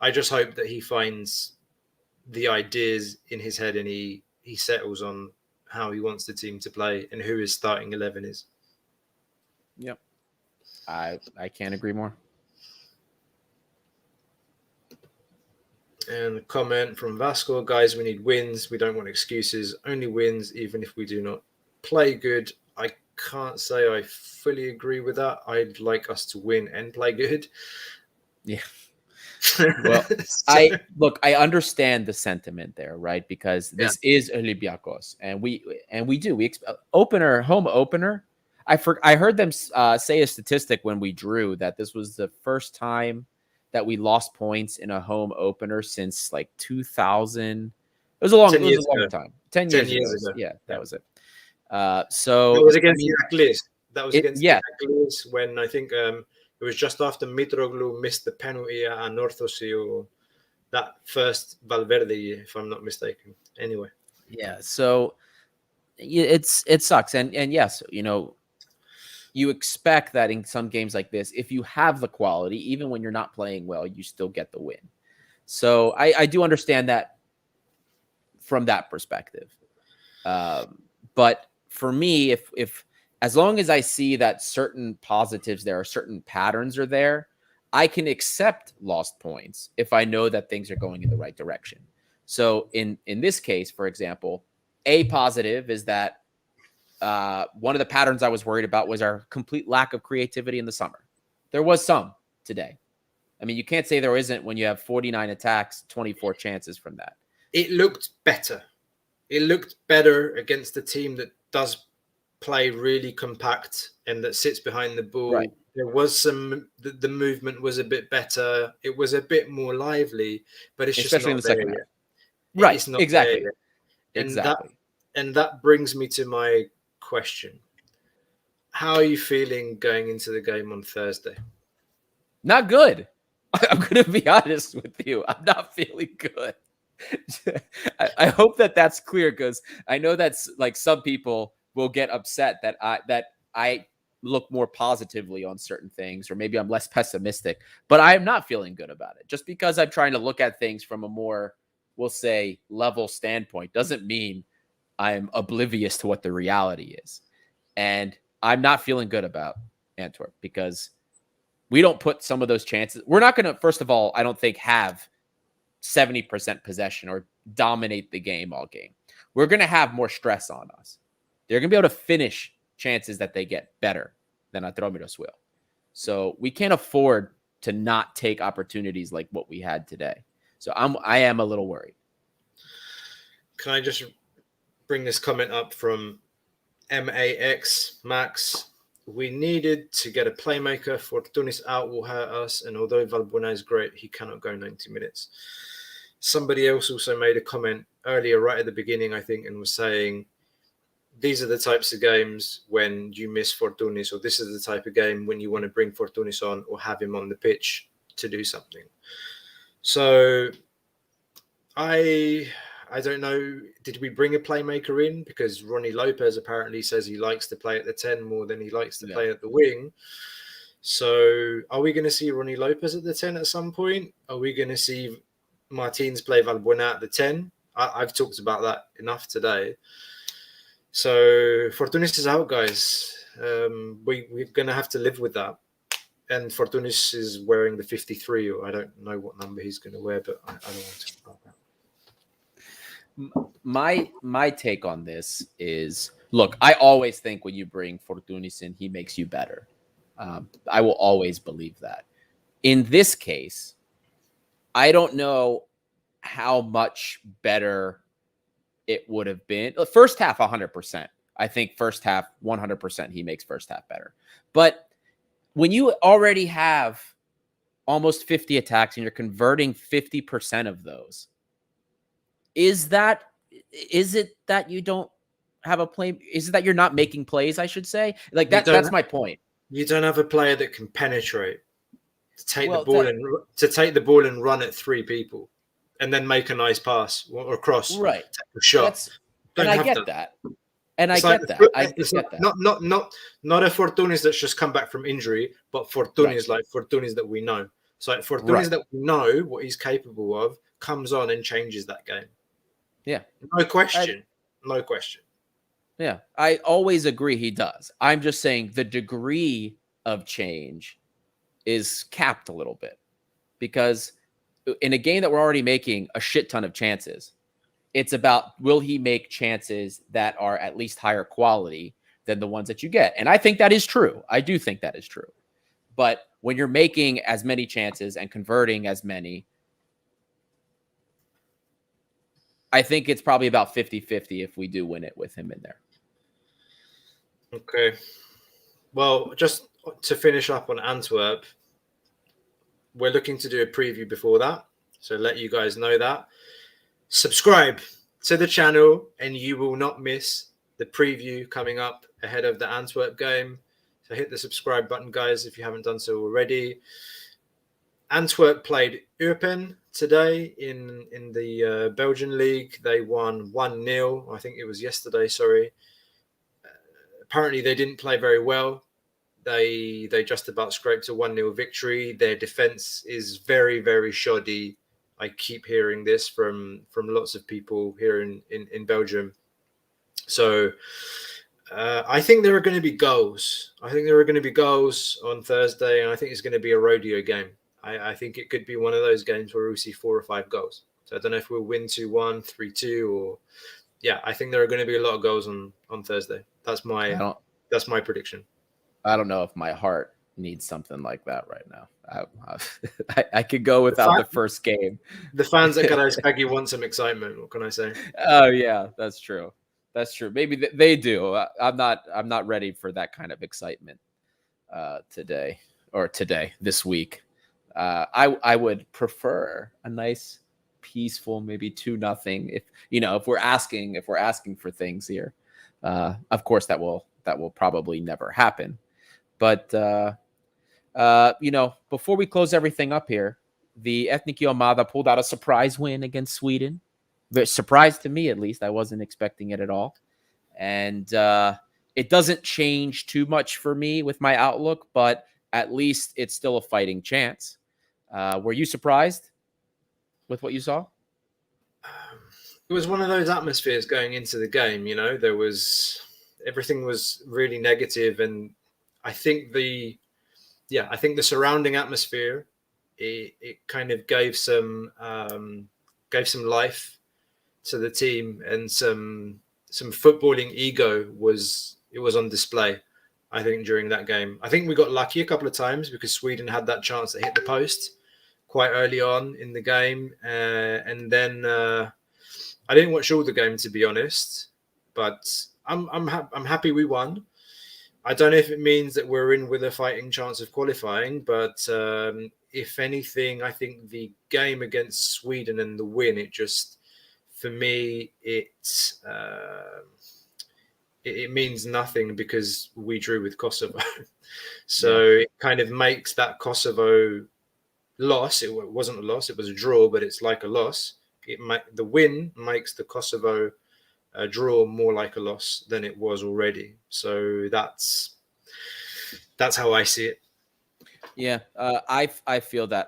I just hope that he finds the ideas in his head and he settles on how he wants the team to play and who his starting 11 is. Yep. I can't agree more. And a comment from Vasco, guys, we need wins. We don't want excuses, only wins, even if we do not play good. I can't say I fully agree with that. I'd like us to win and play good. Yeah. Well, I understand the sentiment there, right? Because this is Olympiacos, and we home opener. I heard them say a statistic when we drew that this was the first time that we lost points in a home opener since like 2000. It was a long time. 10 years ago. Yeah, that was it. So that was against Iraklis. That was against yeah. Iraklis when I think it was just after Mitroglou missed the penalty at Anorthosiou, that first Valverde year, if I'm not mistaken. Anyway. Yeah, so it sucks. And yes, you expect that in some games like this, if you have the quality, even when you're not playing well, you still get the win. So I do understand that from that perspective. But for me, if as long as I see that certain positives there are, certain patterns are there, I can accept lost points if I know that things are going in the right direction. So in this case, for example, a positive is that one of the patterns I was worried about was our complete lack of creativity in the summer. There was some today. I mean, you can't say there isn't when you have 49 attacks, 24 chances from that. It looked better. It looked better against a team that does play really compact and that sits behind the ball. Right. There was the movement was a bit better. It was a bit more lively, but it's especially just not in the second half. Right. It's not exactly. There. Exactly. And that brings me to my question. How are you feeling going into the game on Thursday? Not good. I'm going to be honest with you. I'm not feeling good. I hope that's clear, because I know that's like some people will get upset that I look more positively on certain things, or maybe I'm less pessimistic, but I am not feeling good about it. Just because I'm trying to look at things from a more, we'll say, level standpoint doesn't mean I'm oblivious to what the reality is. And I'm not feeling good about Antwerp because we don't put some of those chances. We're not going to, first of all, I don't think have 70% possession or dominate the game all game. We're going to have more stress on us. They're going to be able to finish chances that they get better than Atromitos will. So we can't afford to not take opportunities like what we had today. So I am a little worried. Can I just bring this comment up from MAX Max? We needed to get a playmaker. Fortunis out will hurt us, and although Valbuena is great, he cannot go 90 minutes. Somebody else also made a comment earlier, right at the beginning, I think, and was saying, these are the types of games when you miss Fortunis, or this is the type of game when you want to bring Fortunis on or have him on the pitch to do something. So I don't know. Did we bring a playmaker in? Because Rony Lopes apparently says he likes to play at the 10 more than he likes to play at the wing. So are we going to see Rony Lopes at the 10 at some point? Are we going to see Martins play Valbuena at the 10? I've talked about that enough today. So Fortunis is out, guys. We're going to have to live with that. And Fortunis is wearing the 53, or I don't know what number he's going to wear, but I don't want to talk about that. My take on this is, look, I always think when you bring Fortunis in, he makes you better. I will always believe that. In this case, I don't know how much better it would have been. First half, 100%. I think first half, 100%, he makes first half better. But when you already have almost 50 attacks and you're converting 50% of those, is it that you don't have a play? Is it that you're not making plays, I should say? Like that's my point. You don't have a player that can penetrate to take the ball and run at three people and then make a nice pass or cross, right? Take a shot. And I get that. And I get that. I get that. Not a Fortunis that's just come back from injury, but Fortunis like Fortunis that we know. So like Fortunis that we know what he's capable of comes on and changes that game. Yeah. No question. No question. Yeah. I always agree he does. I'm just saying the degree of change is capped a little bit, because in a game that we're already making a shit ton of chances, it's about, will he make chances that are at least higher quality than the ones that you get? And I think that is true. I do think that is true. But when you're making as many chances and converting as many, I think it's probably about 50-50 if we do win it with him in there. Okay. Well, just to finish up on Antwerp, we're looking to do a preview before that. So let you guys know that. Subscribe to the channel and you will not miss the preview coming up ahead of the Antwerp game. So hit the subscribe button, guys, if you haven't done so already. Antwerp played Eupen today in the Belgian league. They won 1-0. I think it was yesterday, sorry. Apparently they didn't play very well. They just about scraped a 1-0 victory. Their defense is very, very shoddy. I keep hearing this from lots of people here in Belgium. So I think there are going to be goals. I think there are going to be goals on Thursday, and I think it's going to be a rodeo game. I think it could be one of those games where we'll see 4 or 5 goals. So I don't know if we'll win 2-1, 3-2, or yeah, I think there are going to be a lot of goals on Thursday. That's my prediction. I don't know if my heart needs something like that right now. I could go without the first game. The fans at Karaiskaki want some excitement. What can I say? Oh yeah, that's true. That's true. Maybe they do. I'm not ready for that kind of excitement this week. I would prefer a nice, peaceful, maybe 2-0. If we're asking for things here, of course that will probably never happen. But before we close everything up here, the Ethniki Win pulled out a surprise win against Sweden. Very surprised to me, at least. I wasn't expecting it at all, and it doesn't change too much for me with my outlook. But at least it's still a fighting chance. Were you surprised with what you saw? It was one of those atmospheres going into the game. Everything was really negative, and I think the surrounding atmosphere it kind of gave some life to the team, and some footballing ego was on display. I think during that game, I think we got lucky a couple of times because Sweden had that chance to hit the post quite early on in the game, and then I didn't watch all the game, to be honest, but I'm happy we won. I don't know if it means that we're in with a fighting chance of qualifying, but if anything, I think the game against Sweden and the win, for me, it means nothing because we drew with Kosovo. So It kind of makes that Kosovo loss. It wasn't a loss, it was a draw, but it's like a loss. The win makes the Kosovo draw more like a loss than it was already. So that's how I see it. Yeah, I feel that.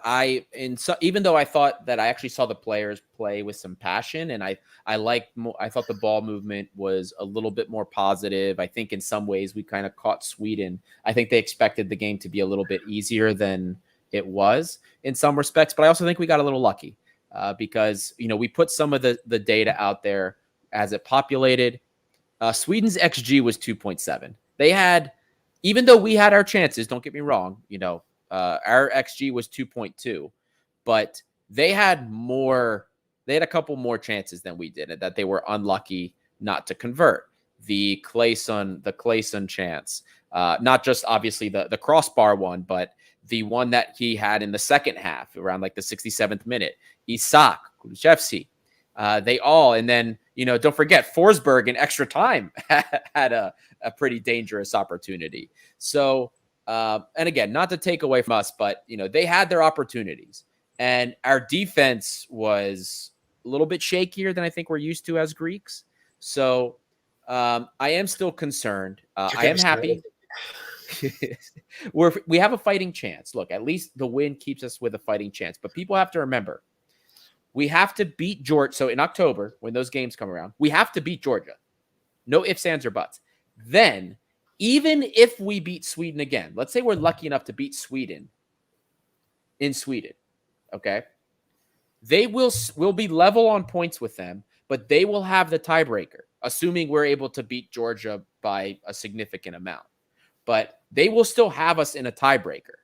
Even though I thought that I actually saw the players play with some passion, and I thought the ball movement was a little bit more positive. I think in some ways we kind of caught Sweden. I think they expected the game to be a little bit easier than it was in some respects, but I also think we got a little lucky because we put some of the data out there as it populated. Sweden's XG was 2.7. They had, even though we had our chances, don't get me wrong, our XG was 2.2, but they had a couple more chances than we did, and that they were unlucky not to convert. The Clayson chance, not just obviously the crossbar one, but the one that he had in the second half around like the 67th minute. Isak, Kulusevski, they all, and then, don't forget Forsberg in extra time had a pretty dangerous opportunity. So, and again, not to take away from us, but, they had their opportunities, and our defense was a little bit shakier than I think we're used to as Greeks. So I am still concerned. I am happy. We have a fighting chance. Look, at least the win keeps us with a fighting chance, but people have to remember, we have to beat Georgia. So in October, when those games come around, we have to beat Georgia. No ifs, ands, or buts. Then, even if we beat Sweden again, let's say we're lucky enough to beat Sweden in Sweden, okay? They will be level on points with them, but they will have the tiebreaker, assuming we're able to beat Georgia by a significant amount. But they will still have us in a tiebreaker.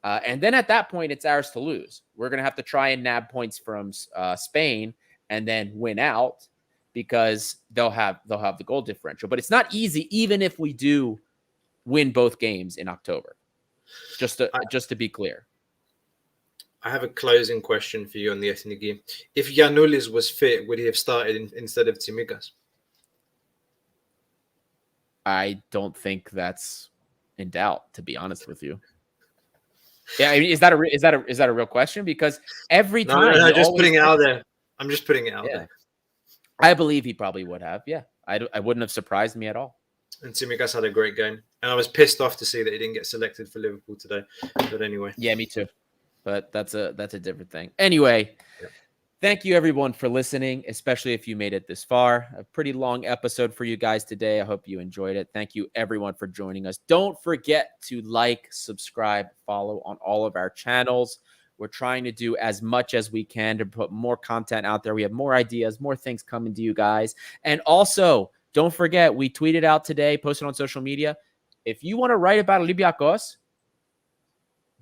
And then at that point, it's ours to lose. We're going to have to try and nab points from Spain and then win out because they'll have the goal differential. But it's not easy, even if we do win both games in October. Just to be clear. I have a closing question for you on the Ethniki. If Giannoulis was fit, would he have started instead of Tsimikas? I don't think that's in doubt, to be honest with you. Yeah, I mean, is that a real question? Because every time, no, just putting it out there. I'm just putting it out there. I believe he probably would have. Yeah, I wouldn't have surprised me at all. And Tsimikas had a great game, and I was pissed off to see that he didn't get selected for Liverpool today. But anyway, yeah, me too. But that's a different thing. Anyway, Thank you everyone for listening, especially if you made it this far. A pretty long episode for you guys today. I hope you enjoyed it. Thank you everyone for joining us. Don't forget to like, subscribe, follow on all of our channels. We're trying to do as much as we can to put more content out there. We have more ideas, more things coming to you guys. And also, don't forget, we tweeted out today, posted on social media. If you want to write about Olympiacos,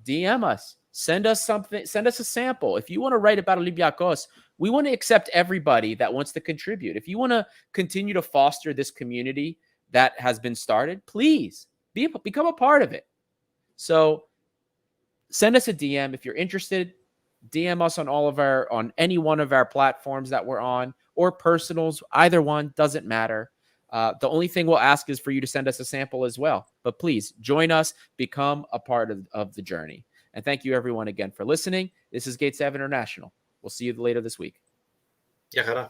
DM us. Send us something. Send us a sample. If you want to write about Olympiacos, we want to accept everybody that wants to contribute. If you want to continue to foster this community that has been started, please become a part of it. So send us a DM if you're interested. DM us on any one of our platforms that we're on, or personals. Either one, doesn't matter. The only thing we'll ask is for you to send us a sample as well. But please join us, become a part of the journey. And thank you everyone again for listening. This is Gate 7 International. We'll see you later this week. Yeah,